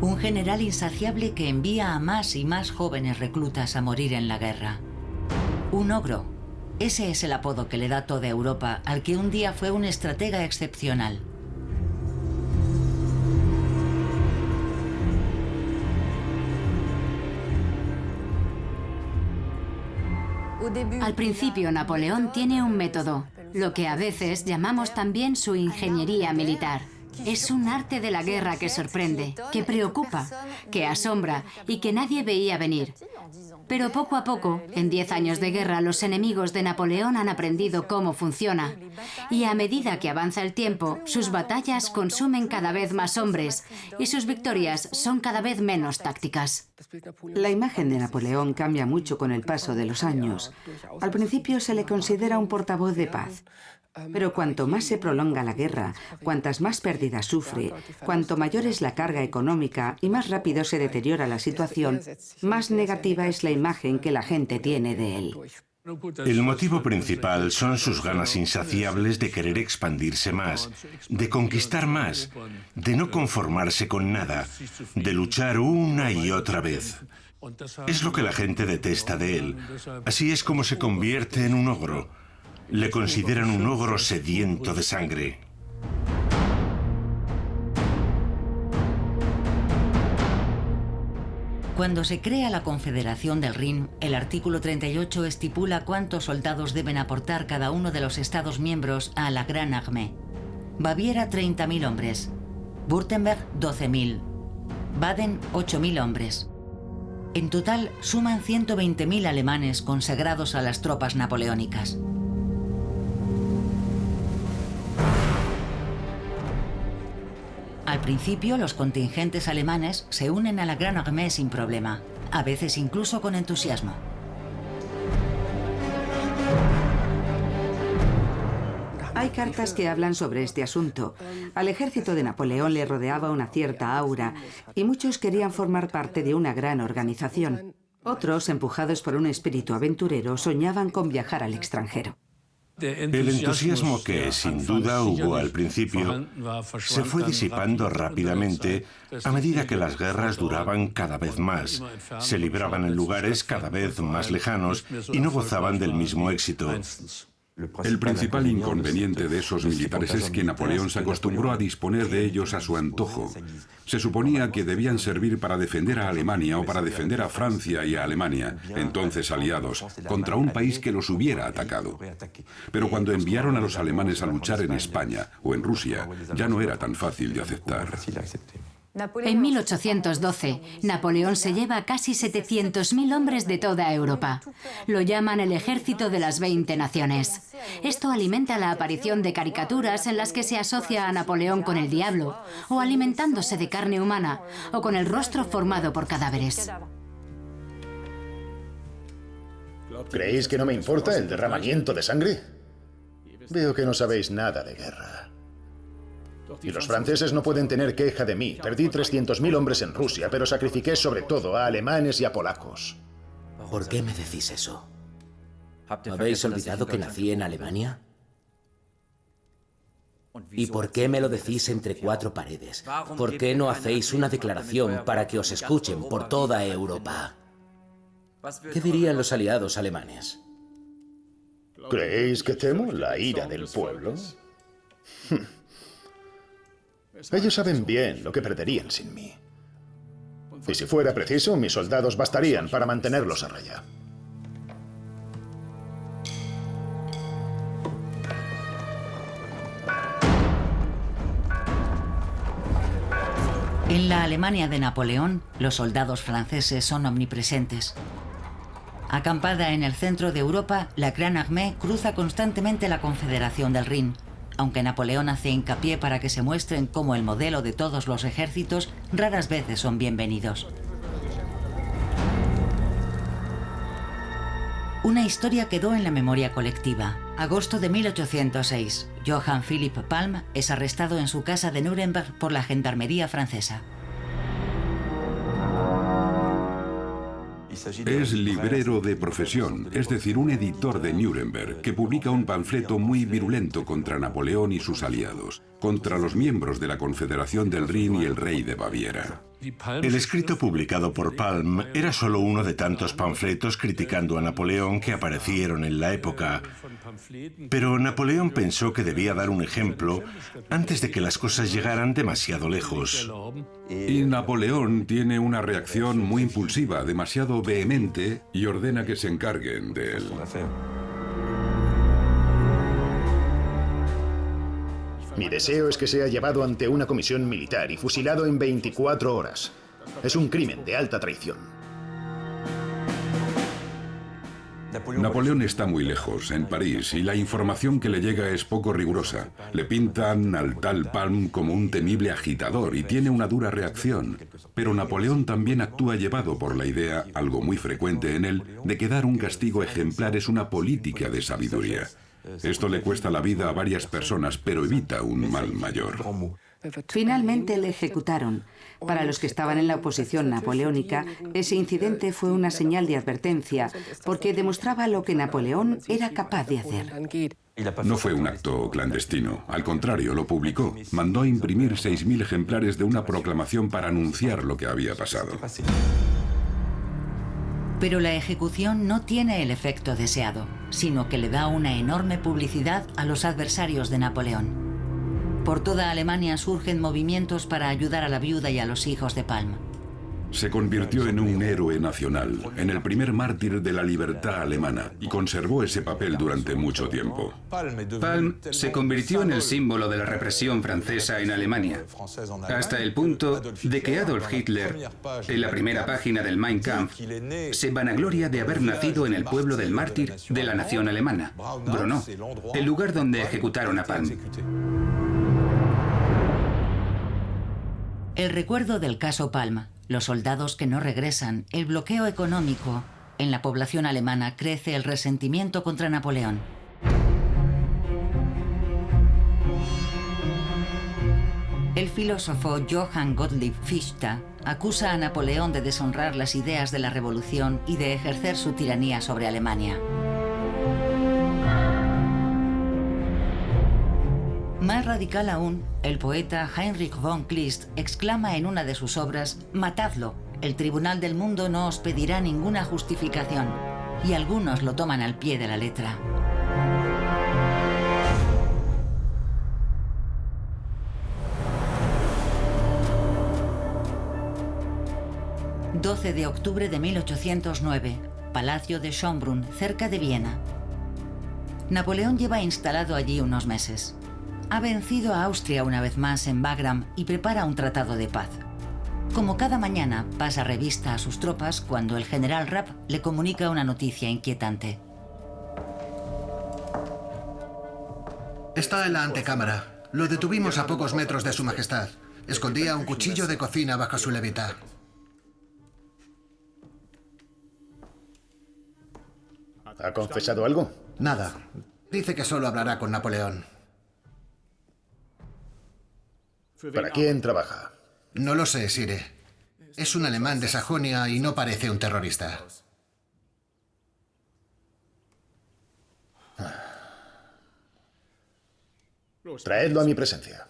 Un general insaciable que envía a más y más jóvenes reclutas a morir en la guerra. Un ogro. Ese es el apodo que le da toda Europa al que un día fue un estratega excepcional. Al principio, Napoleón tiene un método, lo que a veces llamamos también su ingeniería militar. Es un arte de la guerra que sorprende, que preocupa, que asombra y que nadie veía venir. Pero poco a poco, en 10 años de guerra, los enemigos de Napoleón han aprendido cómo funciona. Y a medida que avanza el tiempo, sus batallas consumen cada vez más hombres y sus victorias son cada vez menos tácticas. La imagen de Napoleón cambia mucho con el paso de los años. Al principio se le considera un portavoz de paz. Pero cuanto más se prolonga la guerra, cuantas más pérdidas sufre, cuanto mayor es la carga económica y más rápido se deteriora la situación, más negativa es la imagen que la gente tiene de él. El motivo principal son sus ganas insaciables de querer expandirse más, de conquistar más, de no conformarse con nada, de luchar una y otra vez. Es lo que la gente detesta de él. Así es como se convierte en un ogro. Le consideran un ogro sediento de sangre. Cuando se crea la Confederación del Rin, el artículo 38 estipula cuántos soldados deben aportar cada uno de los Estados miembros a la Gran Armée. Baviera, 30.000 hombres. Württemberg, 12.000. Baden, 8.000 hombres. En total, suman 120.000 alemanes consagrados a las tropas napoleónicas. Al principio, los contingentes alemanes se unen a la Gran Armée sin problema, a veces incluso con entusiasmo. Hay cartas que hablan sobre este asunto. Al ejército de Napoleón le rodeaba una cierta aura y muchos querían formar parte de una gran organización. Otros, empujados por un espíritu aventurero, soñaban con viajar al extranjero. El entusiasmo que, sin duda, hubo al principio, se fue disipando rápidamente a medida que las guerras duraban cada vez más, se libraban en lugares cada vez más lejanos y no gozaban del mismo éxito. El principal inconveniente de esos militares es que Napoleón se acostumbró a disponer de ellos a su antojo. Se suponía que debían servir para defender a Alemania o para defender a Francia y a Alemania, entonces aliados, contra un país que los hubiera atacado. Pero cuando enviaron a los alemanes a luchar en España o en Rusia, ya no era tan fácil de aceptar. En 1812, Napoleón se lleva a casi 700.000 hombres de toda Europa. Lo llaman el Ejército de las 20 Naciones. Esto alimenta la aparición de caricaturas en las que se asocia a Napoleón con el diablo, o alimentándose de carne humana, o con el rostro formado por cadáveres. ¿Creéis que no me importa el derramamiento de sangre? Veo que no sabéis nada de guerra. Y los franceses no pueden tener queja de mí. Perdí 300.000 hombres en Rusia, pero sacrifiqué sobre todo a alemanes y a polacos. ¿Por qué me decís eso? ¿Habéis olvidado que nací en Alemania? ¿Y por qué me lo decís entre 4 paredes? ¿Por qué no hacéis una declaración para que os escuchen por toda Europa? ¿Qué dirían los aliados alemanes? ¿Creéis que temo la ira del pueblo? Ellos saben bien lo que perderían sin mí. Y si fuera preciso, mis soldados bastarían para mantenerlos a raya. En la Alemania de Napoleón, los soldados franceses son omnipresentes. Acampada en el centro de Europa, la Grande Armée cruza constantemente la Confederación del Rin. Aunque Napoleón hace hincapié para que se muestren como el modelo de todos los ejércitos, raras veces son bienvenidos. Una historia quedó en la memoria colectiva. Agosto de 1806. Johann Philipp Palm es arrestado en su casa de Nuremberg por la gendarmería francesa. Es librero de profesión, es decir, un editor de Nuremberg, que publica un panfleto muy virulento contra Napoleón y sus aliados, contra los miembros de la Confederación del Rin y el rey de Baviera. El escrito publicado por Palm era solo uno de tantos panfletos criticando a Napoleón que aparecieron en la época. Pero Napoleón pensó que debía dar un ejemplo antes de que las cosas llegaran demasiado lejos. Y Napoleón tiene una reacción muy impulsiva, demasiado vehemente, y ordena que se encarguen de él. Mi deseo es que sea llevado ante una comisión militar y fusilado en 24 horas. Es un crimen de alta traición. Napoleón está muy lejos, en París, y la información que le llega es poco rigurosa. Le pintan al tal Palm como un temible agitador y tiene una dura reacción. Pero Napoleón también actúa llevado por la idea, algo muy frecuente en él, de que dar un castigo ejemplar es una política de sabiduría. Esto le cuesta la vida a varias personas, pero evita un mal mayor. Finalmente le ejecutaron. Para los que estaban en la oposición napoleónica, ese incidente fue una señal de advertencia, porque demostraba lo que Napoleón era capaz de hacer. No fue un acto clandestino, al contrario, lo publicó. Mandó imprimir 6.000 ejemplares de una proclamación para anunciar lo que había pasado. Pero la ejecución no tiene el efecto deseado, sino que le da una enorme publicidad a los adversarios de Napoleón. Por toda Alemania surgen movimientos para ayudar a la viuda y a los hijos de Palm. Se convirtió en un héroe nacional, en el primer mártir de la libertad alemana, y conservó ese papel durante mucho tiempo. Palm se convirtió en el símbolo de la represión francesa en Alemania, hasta el punto de que Adolf Hitler, en la primera página del Mein Kampf, se vanagloria de haber nacido en el pueblo del mártir de la nación alemana, Braunau, el lugar donde ejecutaron a Palm. El recuerdo del caso Palm, los soldados que no regresan, el bloqueo económico. En la población alemana crece el resentimiento contra Napoleón. El filósofo Johann Gottlieb Fichte acusa a Napoleón de deshonrar las ideas de la revolución y de ejercer su tiranía sobre Alemania. Más radical aún, el poeta Heinrich von Kleist exclama en una de sus obras: «Matadlo, el Tribunal del Mundo no os pedirá ninguna justificación», y algunos lo toman al pie de la letra. ...12 de octubre de 1809, Palacio de Schönbrunn, cerca de Viena. Napoleón lleva instalado allí unos meses. Ha vencido a Austria una vez más en Wagram y prepara un tratado de paz. Como cada mañana, pasa revista a sus tropas cuando el general Rapp le comunica una noticia inquietante. Está en la antecámara. Lo detuvimos a pocos metros de Su Majestad. Escondía un cuchillo de cocina bajo su levita. ¿Ha confesado algo? Nada. Dice que solo hablará con Napoleón. ¿Para quién trabaja? No lo sé, Sire. Es un alemán de Sajonia y no parece un terrorista. Traedlo a mi presencia.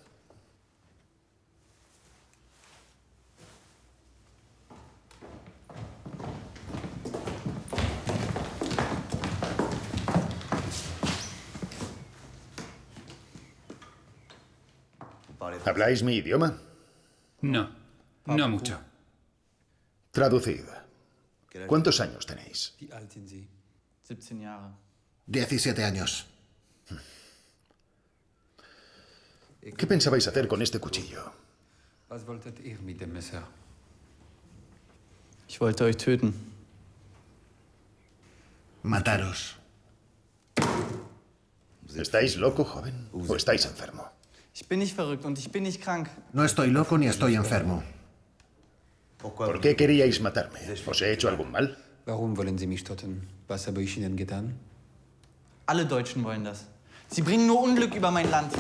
¿Habláis mi idioma? No, no mucho. Traducid. ¿Cuántos años tenéis? 17 años. ¿Qué pensabais hacer con este cuchillo? Was wolltet ihr mit dem Messer? Ich wollte euch töten. Mataros. ¿Estáis loco, joven? ¿O estáis enfermo? Ich bin nicht verrückt und ich bin nicht krank. No estoy loco ni estoy enfermo. ¿Por qué queríais matarme? ¿Os he hecho algún mal? Warum wollen Sie mich töten? Was habe ich Ihnen getan? Alle Deutschen wollen das. Sie bringen nur Unglück über mein Land.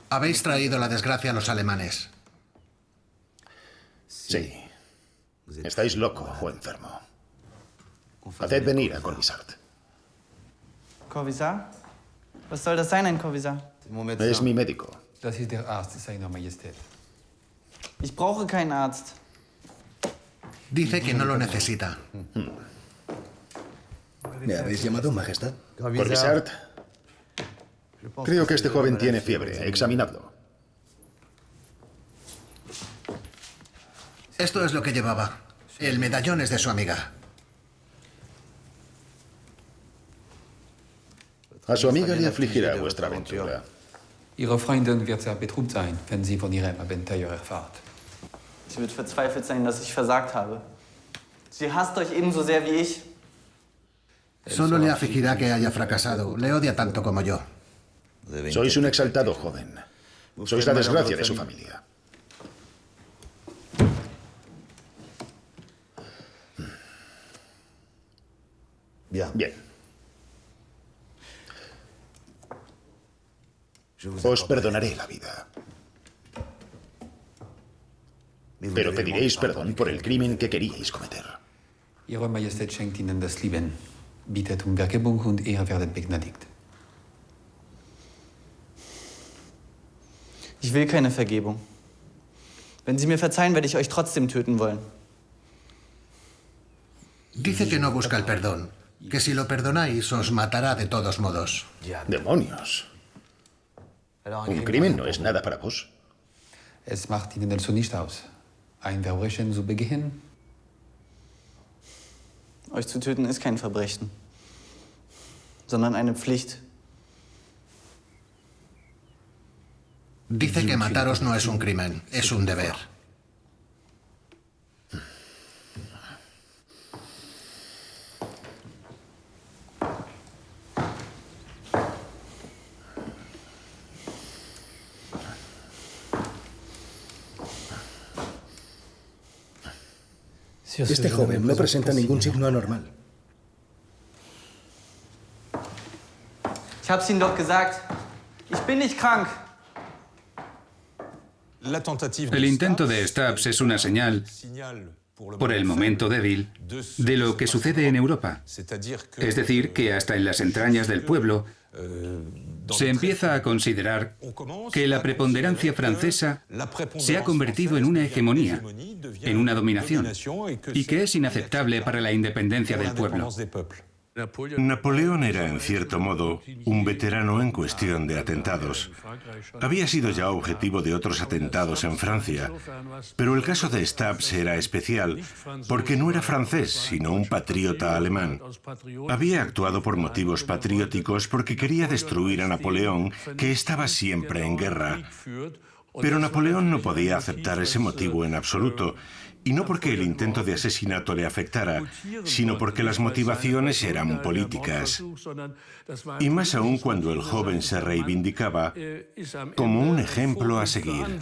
Habéis traído la desgracia a los alemanes. Sí. Estáis loco o enfermo. Haced venir a Corvisart. Corvisart? Was soll das sein, ein Corvisart? Es mi médico. Das ist der Arzt, Seiner Majestät. Ich brauche keinen Arzt. Dice que no lo necesita. ¿Me habéis llamado, Majestad? Corvisart. Creo que este joven tiene fiebre. Examinadlo. Esto es lo que llevaba. El medallón es de su amiga. A su amiga le afligirá vuestra aventura. Ihre Freundin wird sehr betrübt sein, wenn sie von Ihrem Abenteuer erfahrt. Sie wird verzweifelt sein, dass ich versagt habe. Sie hasst euch ebenso sehr wie ich. Solo le afligirá que haya fracasado. Le odia tanto como yo. Sois un exaltado joven. Sois la desgracia de su familia. Bien. Os perdonaré la vida. Pero pediréis perdón por el crimen que queríais cometer. Ihre Majestät schenkt Ihnen das Leben, bietet Vergebung und ihr werdet begnadigt. Ich will keine Vergebung. Wenn Sie mir verzeihen, werde ich euch trotzdem töten wollen. Dice que no busca el perdón, que si lo perdonáis os matará de todos modos. ¡Demonios! Un crimen no es nada para vos. Es macht Ihnen also nicht aus, ein Verbrechen zu begehen. Euch zu töten ist kein Verbrechen, sondern eine Pflicht. Dice que mataros no es un crimen, es un deber. Este joven no presenta ningún signo anormal. Ich hab's Ihnen doch gesagt. Ich bin nicht krank. El intento de Stubbs es una señal, por el momento débil, de lo que sucede en Europa. Es decir, que hasta en las entrañas del pueblo se empieza a considerar que la preponderancia francesa se ha convertido en una hegemonía, en una dominación, y que es inaceptable para la independencia del pueblo. Napoleón era, en cierto modo, un veterano en cuestión de atentados. Había sido ya objetivo de otros atentados en Francia, pero el caso de Stubbs era especial porque no era francés, sino un patriota alemán. Había actuado por motivos patrióticos porque quería destruir a Napoleón, que estaba siempre en guerra. Pero Napoleón no podía aceptar ese motivo en absoluto, y no porque el intento de asesinato le afectara, sino porque las motivaciones eran políticas. Y más aún cuando el joven se reivindicaba como un ejemplo a seguir.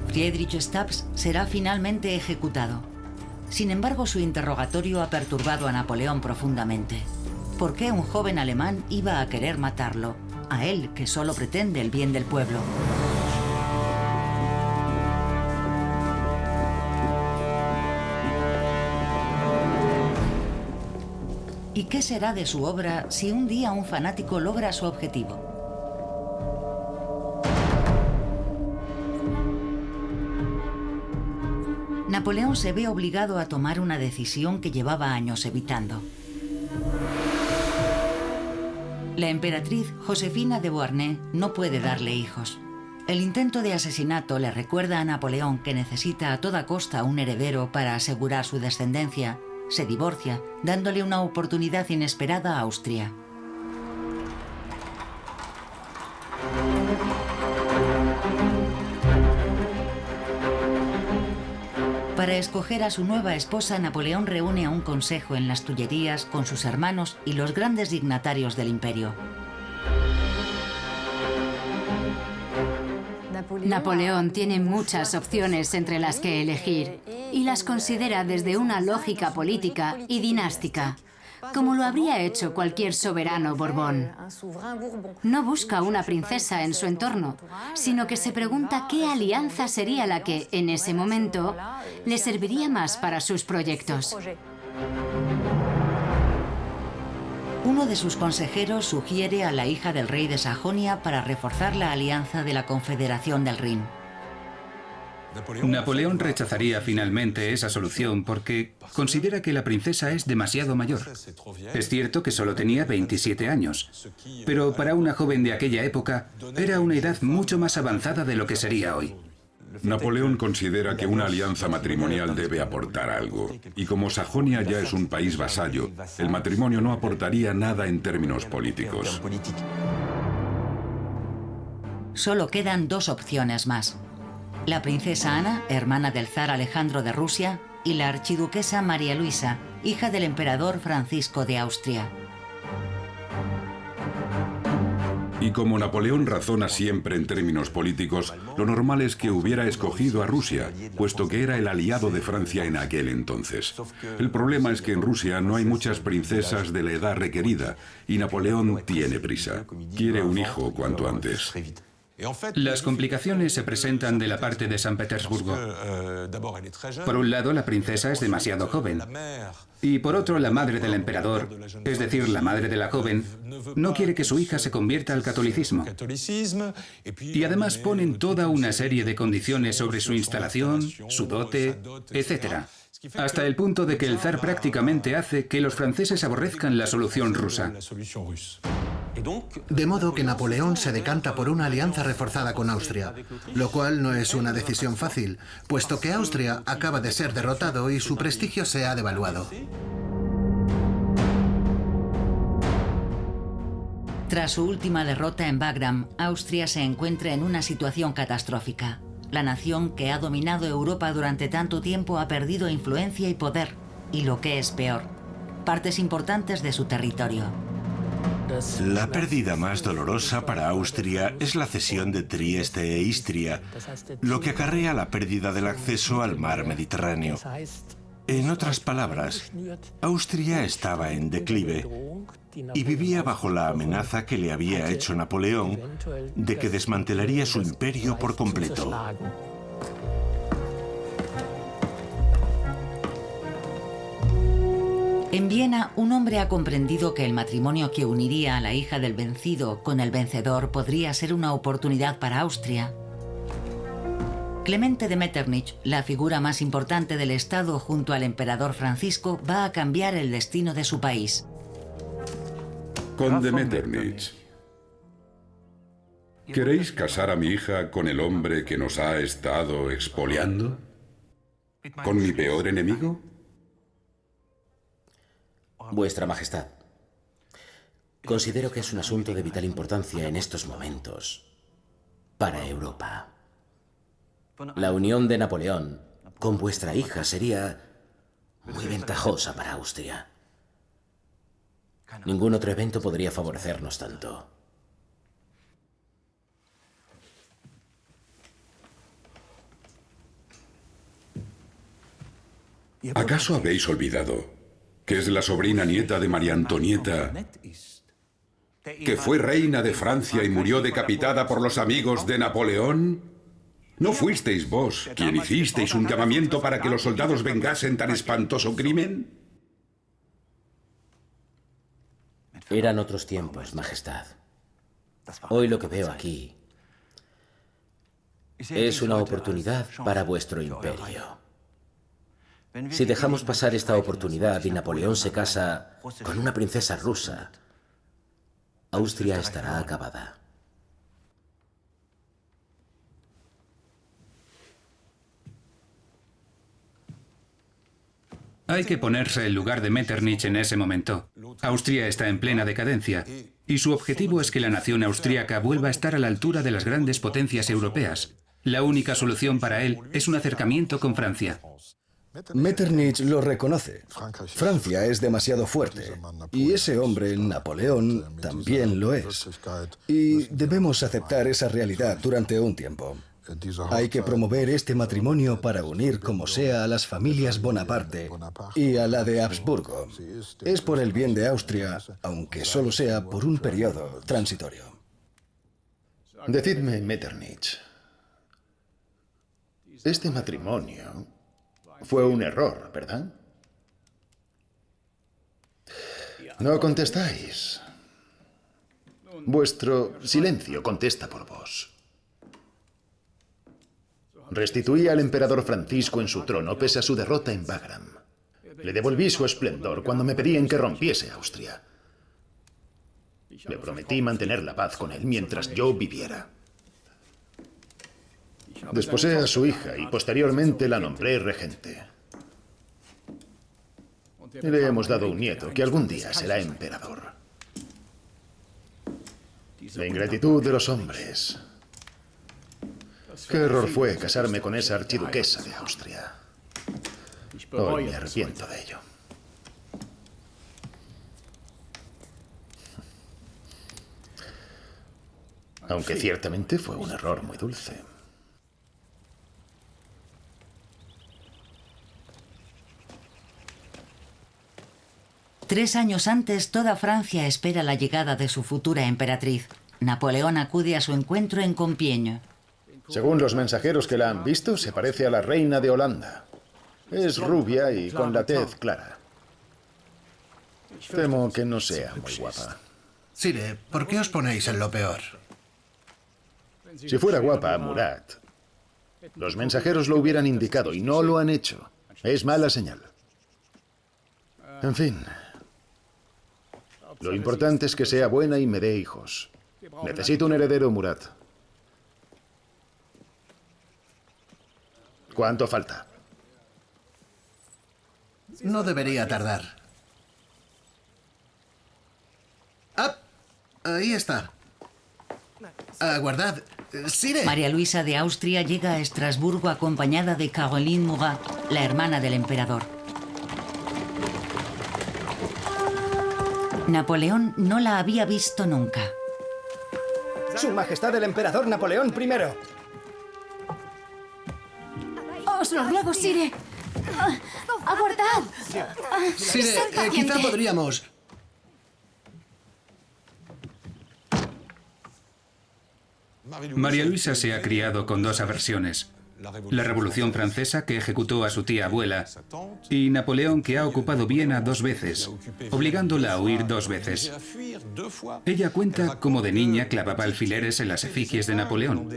Friedrich Stubbs será finalmente ejecutado. Sin embargo, su interrogatorio ha perturbado a Napoleón profundamente. ¿Por qué un joven alemán iba a querer matarlo? A él, que solo pretende el bien del pueblo. ¿Y qué será de su obra si un día un fanático logra su objetivo? Napoleón se ve obligado a tomar una decisión que llevaba años evitando. La emperatriz Josefina de Beauharnais no puede darle hijos. El intento de asesinato le recuerda a Napoleón que necesita a toda costa un heredero para asegurar su descendencia se divorcia, dándole una oportunidad inesperada a Austria. Para escoger a su nueva esposa, Napoleón reúne a un consejo en las Tullerías con sus hermanos y los grandes dignatarios del imperio. Napoleón tiene muchas opciones entre las que elegir y las considera desde una lógica política y dinástica, como lo habría hecho cualquier soberano Borbón. No busca una princesa en su entorno, sino que se pregunta qué alianza sería la que, en ese momento, le serviría más para sus proyectos. Uno de sus consejeros sugiere a la hija del rey de Sajonia para reforzar la alianza de la Confederación del Rin. Napoleón rechazaría finalmente esa solución porque considera que la princesa es demasiado mayor. Es cierto que solo tenía 27 años, pero para una joven de aquella época era una edad mucho más avanzada de lo que sería hoy. Napoleón considera que una alianza matrimonial debe aportar algo, y como Sajonia ya es un país vasallo, el matrimonio no aportaría nada en términos políticos. Solo quedan dos opciones más: la princesa Ana, hermana del zar Alejandro de Rusia, y la archiduquesa María Luisa, hija del emperador Francisco de Austria. Y como Napoleón razona siempre en términos políticos, lo normal es que hubiera escogido a Rusia, puesto que era el aliado de Francia en aquel entonces. El problema es que en Rusia no hay muchas princesas de la edad requerida, y Napoleón tiene prisa. Quiere un hijo cuanto antes. Las complicaciones se presentan de la parte de San Petersburgo. Por un lado, la princesa es demasiado joven. Y por otro, la madre del emperador, es decir, la madre de la joven, no quiere que su hija se convierta al catolicismo. Y además ponen toda una serie de condiciones sobre su instalación, su dote, etc. Hasta el punto de que el zar prácticamente hace que los franceses aborrezcan la solución rusa. De modo que Napoleón se decanta por una alianza reforzada con Austria, lo cual no es una decisión fácil, puesto que Austria acaba de ser derrotado y su prestigio se ha devaluado. Tras su última derrota en Wagram, Austria se encuentra en una situación catastrófica. La nación que ha dominado Europa durante tanto tiempo ha perdido influencia y poder, y lo que es peor, partes importantes de su territorio. La pérdida más dolorosa para Austria es la cesión de Trieste e Istria, lo que acarrea la pérdida del acceso al mar Mediterráneo. En otras palabras, Austria estaba en declive y vivía bajo la amenaza que le había hecho Napoleón de que desmantelaría su imperio por completo. En Viena, un hombre ha comprendido que el matrimonio que uniría a la hija del vencido con el vencedor podría ser una oportunidad para Austria. Clemente de Metternich, la figura más importante del Estado junto al emperador Francisco, va a cambiar el destino de su país. Conde Metternich, ¿queréis casar a mi hija con el hombre que nos ha estado expoliando? ¿Con mi peor enemigo? Vuestra Majestad, considero que es un asunto de vital importancia en estos momentos para Europa. La unión de Napoleón con vuestra hija sería muy ventajosa para Austria. Ningún otro evento podría favorecernos tanto. ¿Acaso habéis olvidado que es la sobrina nieta de María Antonieta, que fue reina de Francia y murió decapitada por los amigos de Napoleón? ¿No fuisteis vos quien hicisteis un llamamiento para que los soldados vengasen tan espantoso crimen? Eran otros tiempos, Majestad. Hoy lo que veo aquí es una oportunidad para vuestro imperio. Si dejamos pasar esta oportunidad y Napoleón se casa con una princesa rusa, Austria estará acabada. Hay que ponerse en lugar de Metternich en ese momento. Austria está en plena decadencia y su objetivo es que la nación austríaca vuelva a estar a la altura de las grandes potencias europeas. La única solución para él es un acercamiento con Francia. Metternich lo reconoce. Francia es demasiado fuerte y ese hombre, Napoleón, también lo es. Y debemos aceptar esa realidad durante un tiempo. Hay que promover este matrimonio para unir como sea a las familias Bonaparte y a la de Habsburgo. Es por el bien de Austria, aunque solo sea por un periodo transitorio. Decidme, Metternich, este matrimonio fue un error, ¿verdad? No contestáis. Vuestro silencio contesta por vos. Restituí al emperador Francisco en su trono pese a su derrota en Wagram. Le devolví su esplendor cuando me pedían que rompiese Austria. Le prometí mantener la paz con él mientras yo viviera. Desposé a su hija y posteriormente la nombré regente. Y le hemos dado un nieto que algún día será emperador. La ingratitud de los hombres. Qué error fue casarme con esa archiduquesa de Austria. Hoy me arrepiento de ello. Aunque ciertamente fue un error muy dulce. Tres años antes, toda Francia espera la llegada de su futura emperatriz. Napoleón acude a su encuentro en Compiègne. Según los mensajeros que la han visto, se parece a la reina de Holanda. Es rubia y con la tez clara. Temo que no sea muy guapa. Sire, ¿por qué os ponéis en lo peor? Si fuera guapa, Murat, los mensajeros lo hubieran indicado y no lo han hecho. Es mala señal. En fin. Lo importante es que sea buena y me dé hijos. Necesito un heredero, Murat. ¿Cuánto falta? No debería tardar. ¡Ah! Ahí está. Aguardad. ¡Sire! María Luisa de Austria llega a Estrasburgo acompañada de Caroline Murat, la hermana del emperador. Napoleón no la había visto nunca. Su Majestad el Emperador Napoleón I. ¡Os lo ruego, Sire! ¡Aguardad! Sire, quizá podríamos... María Luisa se ha criado con dos aversiones. La Revolución Francesa, que ejecutó a su tía abuela, y Napoleón, que ha ocupado Viena 2 veces, obligándola a huir 2 veces. Ella cuenta cómo de niña clavaba alfileres en las efigies de Napoleón.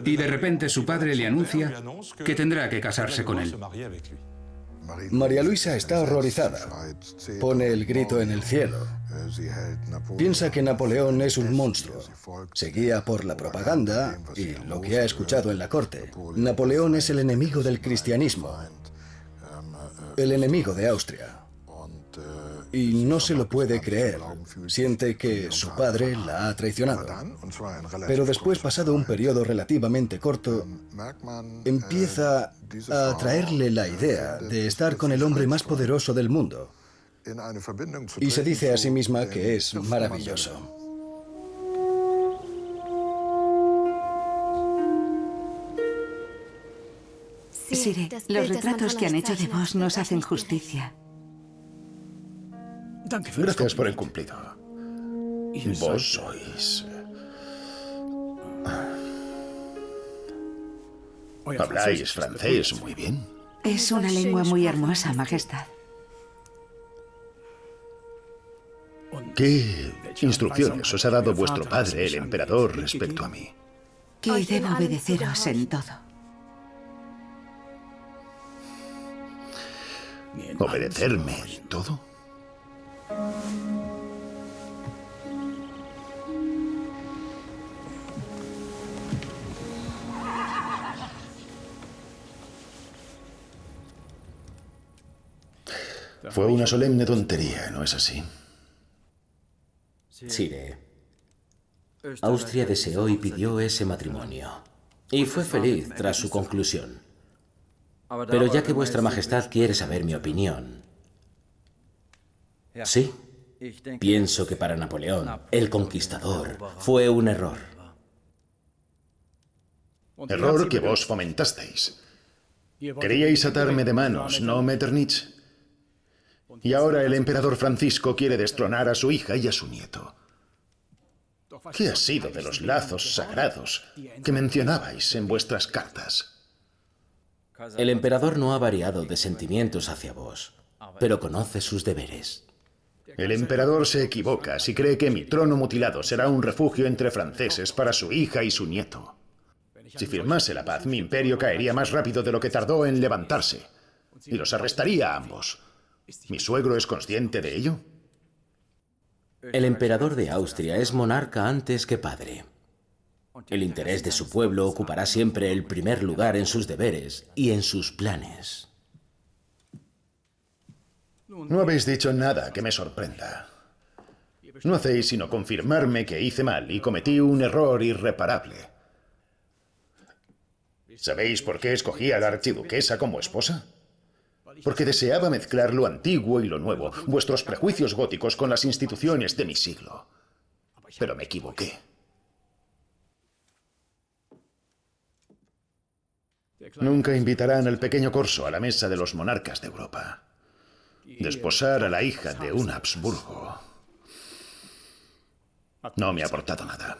Y de repente su padre le anuncia que tendrá que casarse con él. María Luisa está horrorizada. Pone el grito en el cielo. Piensa que Napoleón es un monstruo. Se guía por la propaganda y lo que ha escuchado en la corte. Napoleón es el enemigo del cristianismo. El enemigo de Austria. Y no se lo puede creer. Siente que su padre la ha traicionado. Pero después, pasado un periodo relativamente corto, empieza a atraerle la idea de estar con el hombre más poderoso del mundo. Y se dice a sí misma que es maravilloso. Sire, los retratos que han hecho de vos nos hacen justicia. Gracias por el cumplido. Vos sois... Habláis francés muy bien. Es una lengua muy hermosa, Majestad. ¿Qué instrucciones os ha dado vuestro padre, el emperador, respecto a mí? Que debo obedeceros en todo. ¿Obedecerme en todo? Fue una solemne tontería, ¿no es así? Sire, Austria deseó y pidió ese matrimonio. Y fue feliz tras su conclusión. Pero ya que vuestra majestad quiere saber mi opinión, sí, pienso que para Napoleón, el conquistador, fue un error. Error que vos fomentasteis. Queríais atarme de manos, ¿no, Metternich? Y ahora el emperador Francisco quiere destronar a su hija y a su nieto. ¿Qué ha sido de los lazos sagrados que mencionabais en vuestras cartas? El emperador no ha variado de sentimientos hacia vos, pero conoce sus deberes. El emperador se equivoca si cree que mi trono mutilado será un refugio entre franceses para su hija y su nieto. Si firmase la paz, mi imperio caería más rápido de lo que tardó en levantarse, y los arrestaría a ambos. ¿Mi suegro es consciente de ello? El emperador de Austria es monarca antes que padre. El interés de su pueblo ocupará siempre el primer lugar en sus deberes y en sus planes. No habéis dicho nada que me sorprenda. No hacéis sino confirmarme que hice mal y cometí un error irreparable. ¿Sabéis por qué escogí a la archiduquesa como esposa? Porque deseaba mezclar lo antiguo y lo nuevo, vuestros prejuicios góticos con las instituciones de mi siglo. Pero me equivoqué. Nunca invitarán al pequeño Corso a la mesa de los monarcas de Europa. Desposar a la hija de un Habsburgo no me ha aportado nada.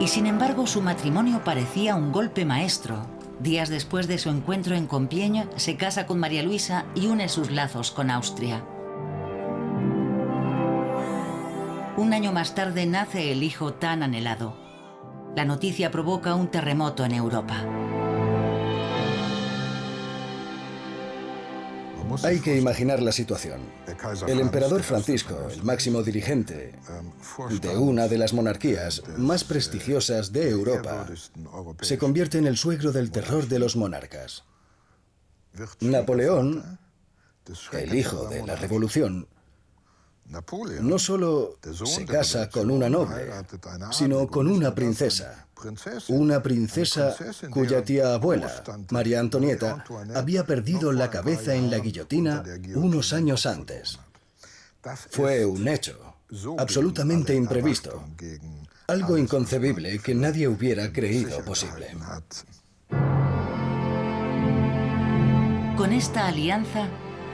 Y sin embargo, su matrimonio parecía un golpe maestro. Días después de su encuentro en Compiègne, se casa con María Luisa y une sus lazos con Austria. Un año más tarde nace el hijo tan anhelado. La noticia provoca un terremoto en Europa. Hay que imaginar la situación. El emperador Francisco, el máximo dirigente de una de las monarquías más prestigiosas de Europa, se convierte en el suegro del terror de los monarcas. Napoleón, el hijo de la revolución, no solo se casa con una noble, sino con una princesa cuya tía abuela, María Antonieta, había perdido la cabeza en la guillotina unos años antes. Fue un hecho absolutamente imprevisto, algo inconcebible que nadie hubiera creído posible. Con esta alianza,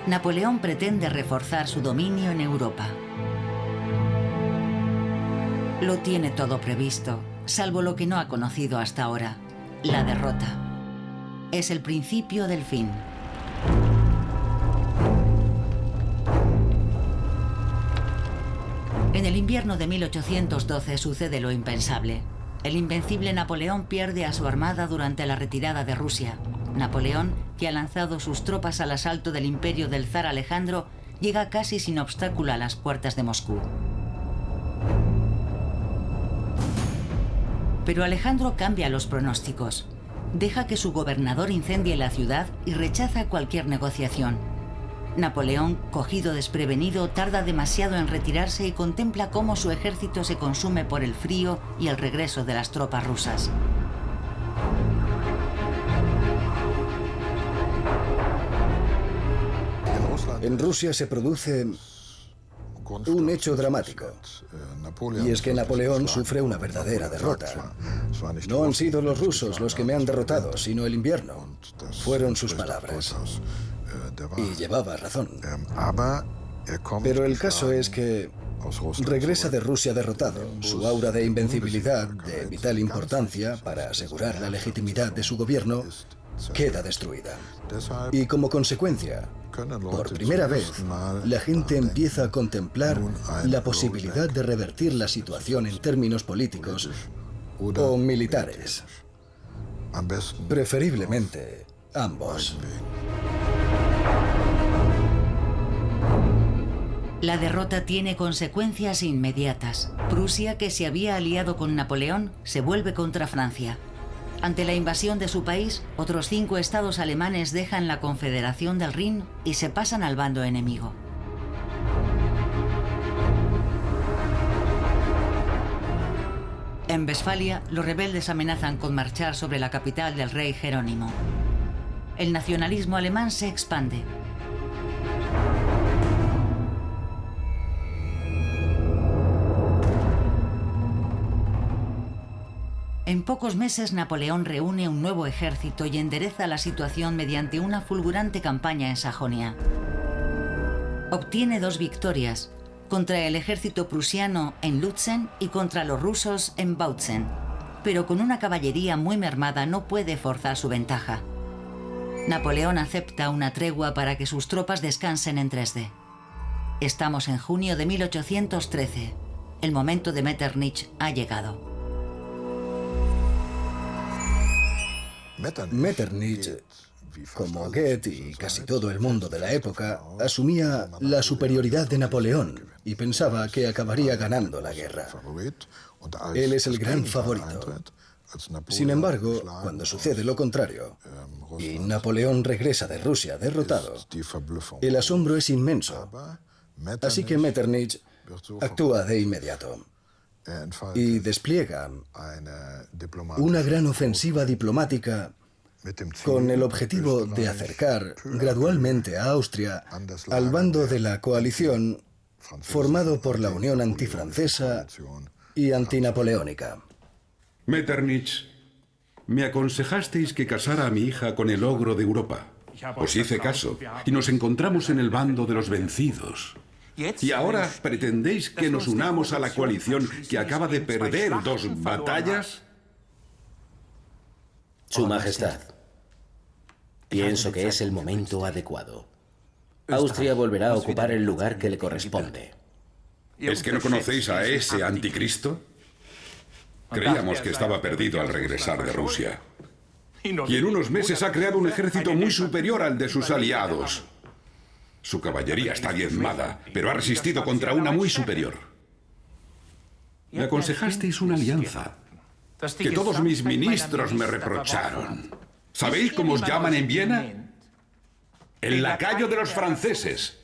Napoleón pretende reforzar su dominio en Europa. Lo tiene todo previsto, salvo lo que no ha conocido hasta ahora, la derrota. Es el principio del fin. En el invierno de 1812 sucede lo impensable. El invencible Napoleón pierde a su armada durante la retirada de Rusia. Napoleón, que ha lanzado sus tropas al asalto del imperio del zar Alejandro, llega casi sin obstáculo a las puertas de Moscú. Pero Alejandro cambia los pronósticos. Deja que su gobernador incendie la ciudad y rechaza cualquier negociación. Napoleón, cogido desprevenido, tarda demasiado en retirarse y contempla cómo su ejército se consume por el frío y el regreso de las tropas rusas. En Rusia se produce un hecho dramático, y es que Napoleón sufre una verdadera derrota. No han sido los rusos los que me han derrotado, sino el invierno. Fueron sus palabras. Y llevaba razón. Pero el caso es que regresa de Rusia derrotado. Su aura de invencibilidad, de vital importancia para asegurar la legitimidad de su gobierno, queda destruida. Y como consecuencia, por primera vez, la gente empieza a contemplar la posibilidad de revertir la situación en términos políticos o militares. Preferiblemente, ambos. La derrota tiene consecuencias inmediatas. Prusia, que se había aliado con Napoleón, se vuelve contra Francia. Ante la invasión de su país, otros 5 estados alemanes dejan la Confederación del Rin y se pasan al bando enemigo. En Westfalia, los rebeldes amenazan con marchar sobre la capital del rey Jerónimo. El nacionalismo alemán se expande. En pocos meses, Napoleón reúne un nuevo ejército y endereza la situación mediante una fulgurante campaña en Sajonia. Obtiene 2 victorias, contra el ejército prusiano en Lutzen y contra los rusos en Bautzen, pero con una caballería muy mermada no puede forzar su ventaja. Napoleón acepta una tregua para que sus tropas descansen en Dresde. Estamos en junio de 1813. El momento de Metternich ha llegado. Metternich, como Goethe y casi todo el mundo de la época, asumía la superioridad de Napoleón y pensaba que acabaría ganando la guerra. Él es el gran favorito. Sin embargo, cuando sucede lo contrario y Napoleón regresa de Rusia derrotado, el asombro es inmenso. Así que Metternich actúa de inmediato y despliega una gran ofensiva diplomática con el objetivo de acercar gradualmente a Austria al bando de la coalición formado por la Unión antifrancesa y antinapoleónica. Metternich, me aconsejasteis que casara a mi hija con el ogro de Europa. Os hice caso y nos encontramos en el bando de los vencidos. ¿Y ahora pretendéis que nos unamos a la coalición que acaba de perder 2 batallas? Su Majestad, pienso que es el momento adecuado. Austria volverá a ocupar el lugar que le corresponde. ¿Es que no conocéis a ese anticristo? Creíamos que estaba perdido al regresar de Rusia. Y en unos meses ha creado un ejército muy superior al de sus aliados. Su caballería está diezmada, pero ha resistido contra una muy superior. Me aconsejasteis una alianza, que todos mis ministros me reprocharon. ¿Sabéis cómo os llaman en Viena? El lacayo de los franceses.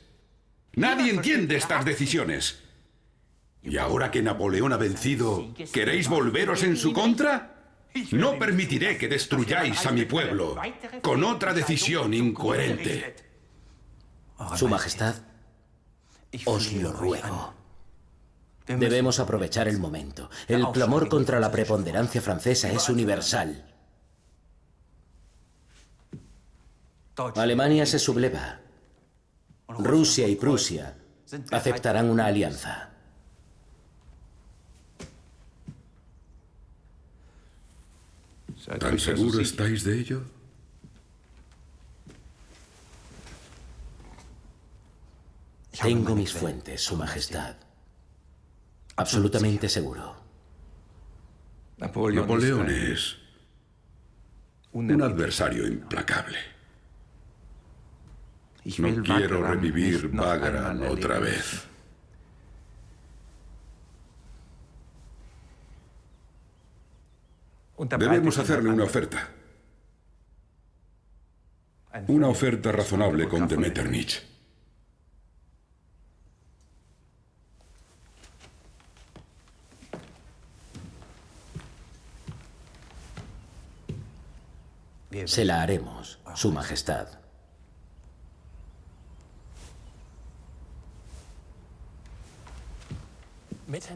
Nadie entiende estas decisiones. ¿Y ahora que Napoleón ha vencido, queréis volveros en su contra? No permitiré que destruyáis a mi pueblo con otra decisión incoherente. Su Majestad, os lo ruego. Debemos aprovechar el momento. El clamor contra la preponderancia francesa es universal. Alemania se subleva. Rusia y Prusia aceptarán una alianza. ¿Tan seguro estáis de ello? Tengo mis fuentes, Su Majestad. Absolutamente seguro. Napoleón es un adversario implacable. No quiero revivir Wagram otra vez. Debemos hacerle una oferta. Una oferta razonable con de Metternich. Se la haremos, Su Majestad.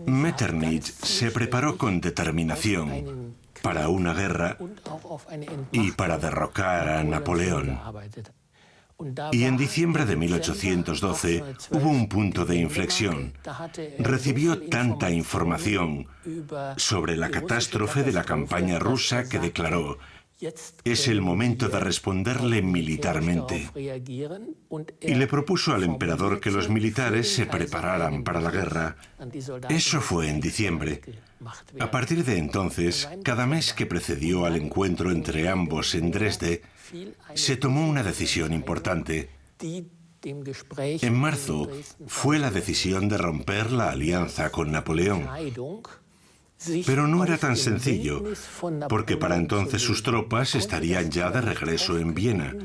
Metternich se preparó con determinación para una guerra y para derrocar a Napoleón. Y en diciembre de 1812 hubo un punto de inflexión. Recibió tanta información sobre la catástrofe de la campaña rusa que declaró: es el momento de responderle militarmente. Y le propuso al emperador que los militares se prepararan para la guerra. Eso fue en diciembre. A partir de entonces, cada mes que precedió al encuentro entre ambos en Dresde, se tomó una decisión importante. En marzo fue la decisión de romper la alianza con Napoleón. Pero no era tan sencillo, porque para entonces sus tropas estarían ya de regreso en Viena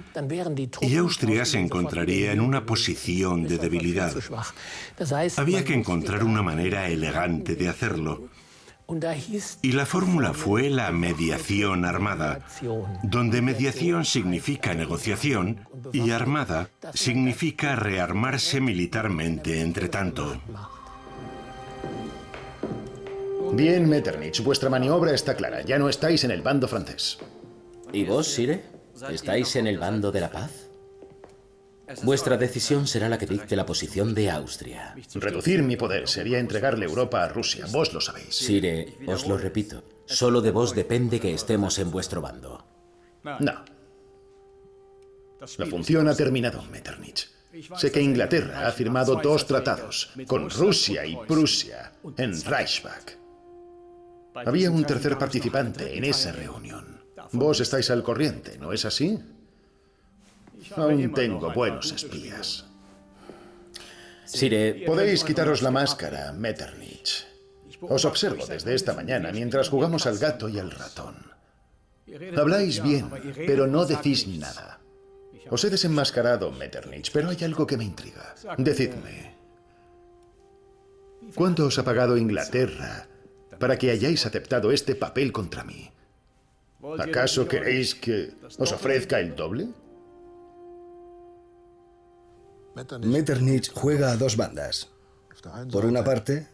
y Austria se encontraría en una posición de debilidad. Había que encontrar una manera elegante de hacerlo. Y la fórmula fue la mediación armada, donde mediación significa negociación y armada significa rearmarse militarmente entre tanto. Bien, Metternich, vuestra maniobra está clara. Ya no estáis en el bando francés. ¿Y vos, Sire? ¿Estáis en el bando de la paz? Vuestra decisión será la que dicte la posición de Austria. Reducir mi poder sería entregarle Europa a Rusia. Vos lo sabéis. Sire, os lo repito. Solo de vos depende que estemos en vuestro bando. No. La función ha terminado, Metternich. Sé que Inglaterra ha firmado 2 tratados, con Rusia y Prusia, en Reichsbach. Había un tercer participante en esa reunión. Vos estáis al corriente, ¿no es así? Aún tengo buenos espías. Sire... Podéis quitaros la máscara, Metternich. Os observo desde esta mañana mientras jugamos al gato y al ratón. Habláis bien, pero no decís nada. Os he desenmascarado, Metternich, pero hay algo que me intriga. Decidme, ¿cuánto os ha pagado Inglaterra para que hayáis aceptado este papel contra mí? ¿Acaso queréis que os ofrezca el doble? Metternich juega a 2 bandas. Por una parte,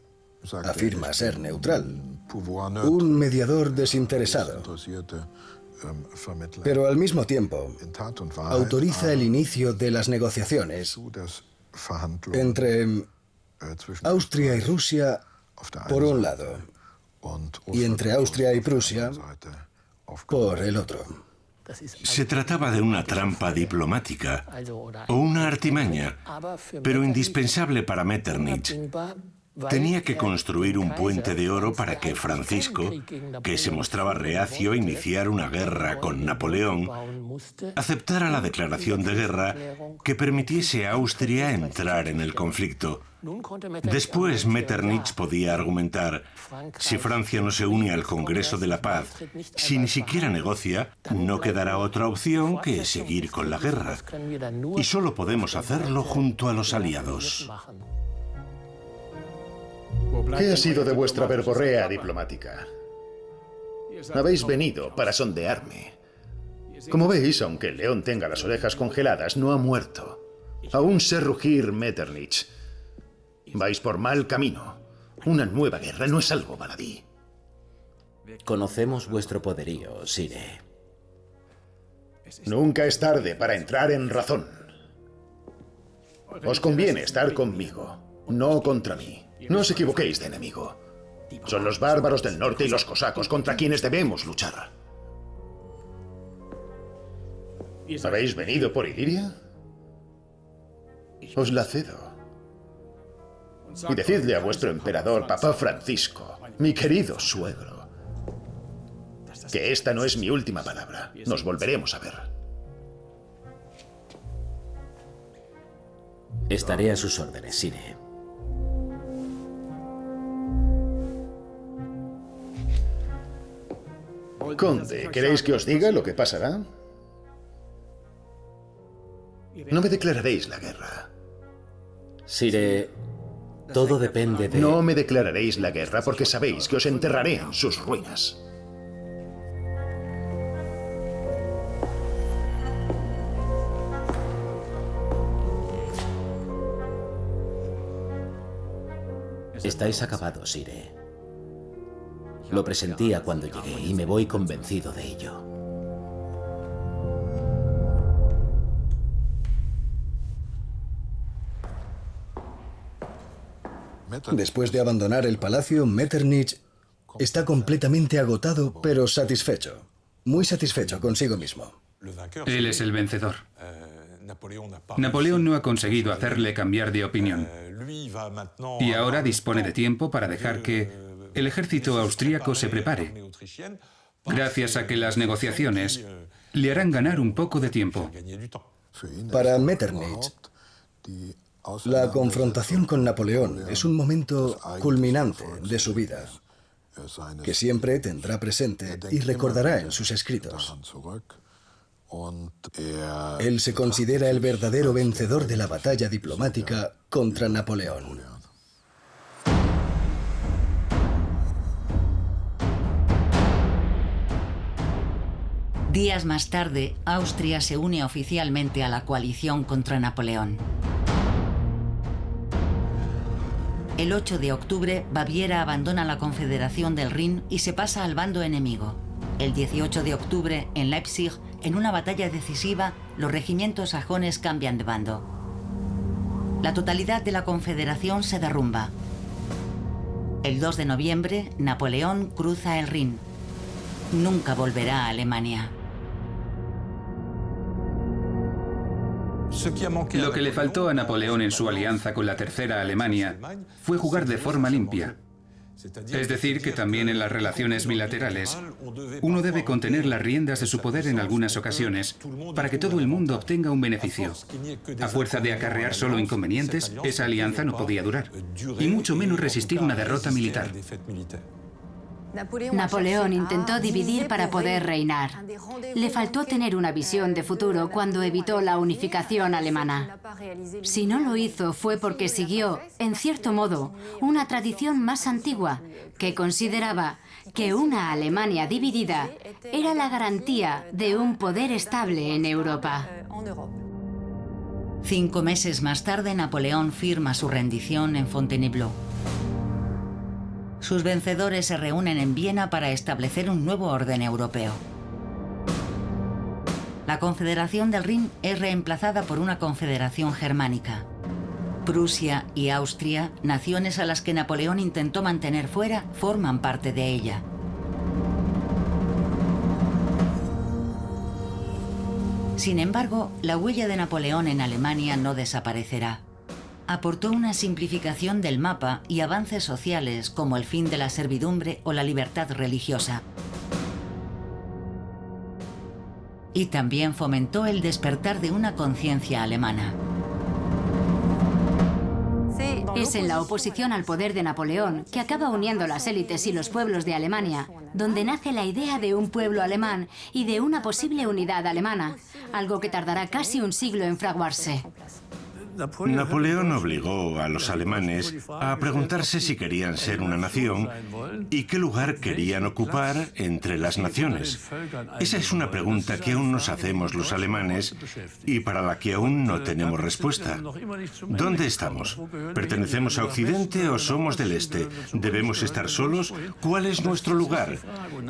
afirma ser neutral, un mediador desinteresado. Pero al mismo tiempo, autoriza el inicio de las negociaciones entre Austria y Rusia por un lado y entre Austria y Prusia por el otro. Se trataba de una trampa diplomática o una artimaña, pero indispensable para Metternich. Tenía que construir un puente de oro para que Francisco, que se mostraba reacio a iniciar una guerra con Napoleón, aceptara la declaración de guerra que permitiese a Austria entrar en el conflicto. Después Metternich podía argumentar: si Francia no se une al Congreso de la Paz, si ni siquiera negocia, no quedará otra opción que seguir con la guerra. Y solo podemos hacerlo junto a los aliados. ¿Qué ha sido de vuestra verborrea diplomática? Habéis venido para sondearme. Como veis, aunque el león tenga las orejas congeladas, no ha muerto. Aún sé rugir, Metternich. Vais por mal camino. Una nueva guerra no es algo baladí. Conocemos vuestro poderío, Sire. Nunca es tarde para entrar en razón. Os conviene estar conmigo, no contra mí. No os equivoquéis de enemigo. Son los bárbaros del norte y los cosacos contra quienes debemos luchar. ¿Habéis venido por Iliria? Os la cedo. Y decidle a vuestro emperador, Papa Francisco, mi querido suegro, que esta no es mi última palabra. Nos volveremos a ver. Estaré a sus órdenes, Sire. Conde, ¿queréis que os diga lo que pasará? No me declararéis la guerra. Sire, todo depende de... No me declararéis la guerra porque sabéis que os enterraré en sus ruinas. Estáis acabados, Sire. Lo presentía cuando llegué y me voy convencido de ello. Después de abandonar el palacio, Metternich está completamente agotado, pero satisfecho. Muy satisfecho consigo mismo. Él es el vencedor. Napoleón no ha conseguido hacerle cambiar de opinión. Y ahora dispone de tiempo para dejar que el ejército austríaco se prepare, gracias a que las negociaciones le harán ganar un poco de tiempo. Para Metternich, la confrontación con Napoleón es un momento culminante de su vida. que siempre tendrá presente y recordará en sus escritos. Él se considera el verdadero vencedor de la batalla diplomática contra Napoleón. Días más tarde, Austria se une oficialmente a la coalición contra Napoleón. El 8 de octubre, Baviera abandona la Confederación del Rin y se pasa al bando enemigo. El 18 de octubre, en Leipzig, en una batalla decisiva, los regimientos sajones cambian de bando. La totalidad de la Confederación se derrumba. El 2 de noviembre, Napoleón cruza el Rin. Nunca volverá a Alemania. Lo que le faltó a Napoleón en su alianza con la Tercera Alemania fue jugar de forma limpia. Es decir, que también en las relaciones bilaterales, uno debe contener las riendas de su poder en algunas ocasiones para que todo el mundo obtenga un beneficio. A fuerza de acarrear solo inconvenientes, esa alianza no podía durar, y mucho menos resistir una derrota militar. Napoleón intentó dividir para poder reinar. Le faltó tener una visión de futuro cuando evitó la unificación alemana. Si no lo hizo fue porque siguió, en cierto modo, una tradición más antigua que consideraba que una Alemania dividida era la garantía de un poder estable en Europa. 5 meses más tarde, Napoleón firma su rendición en Fontainebleau. Sus vencedores se reúnen en Viena para establecer un nuevo orden europeo. La Confederación del Rin es reemplazada por una confederación germánica. Prusia y Austria, naciones a las que Napoleón intentó mantener fuera, forman parte de ella. Sin embargo, la huella de Napoleón en Alemania no desaparecerá. Aportó una simplificación del mapa y avances sociales como el fin de la servidumbre o la libertad religiosa. Y también fomentó el despertar de una conciencia alemana. Es en la oposición al poder de Napoleón, que acaba uniendo las élites y los pueblos de Alemania, donde nace la idea de un pueblo alemán y de una posible unidad alemana, algo que tardará casi un siglo en fraguarse. Napoleón obligó a los alemanes a preguntarse si querían ser una nación y qué lugar querían ocupar entre las naciones. Esa es una pregunta que aún nos hacemos los alemanes y para la que aún no tenemos respuesta. ¿Dónde estamos? ¿Pertenecemos a Occidente o somos del Este? ¿Debemos estar solos? ¿Cuál es nuestro lugar?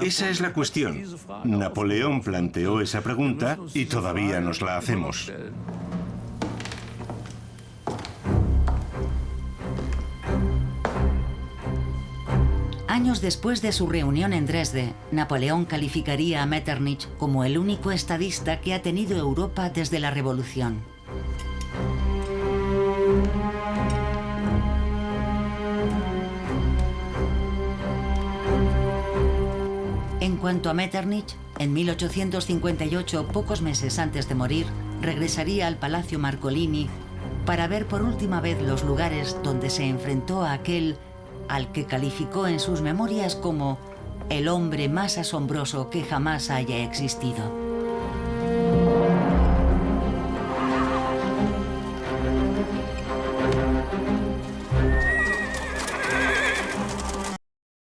Esa es la cuestión. Napoleón planteó esa pregunta y todavía nos la hacemos. Años después de su reunión en Dresde, Napoleón calificaría a Metternich como el único estadista que ha tenido Europa desde la Revolución. En cuanto a Metternich, en 1858, pocos meses antes de morir, regresaría al Palacio Marcolini para ver por última vez los lugares donde se enfrentó a aquel al que calificó en sus memorias como el hombre más asombroso que jamás haya existido.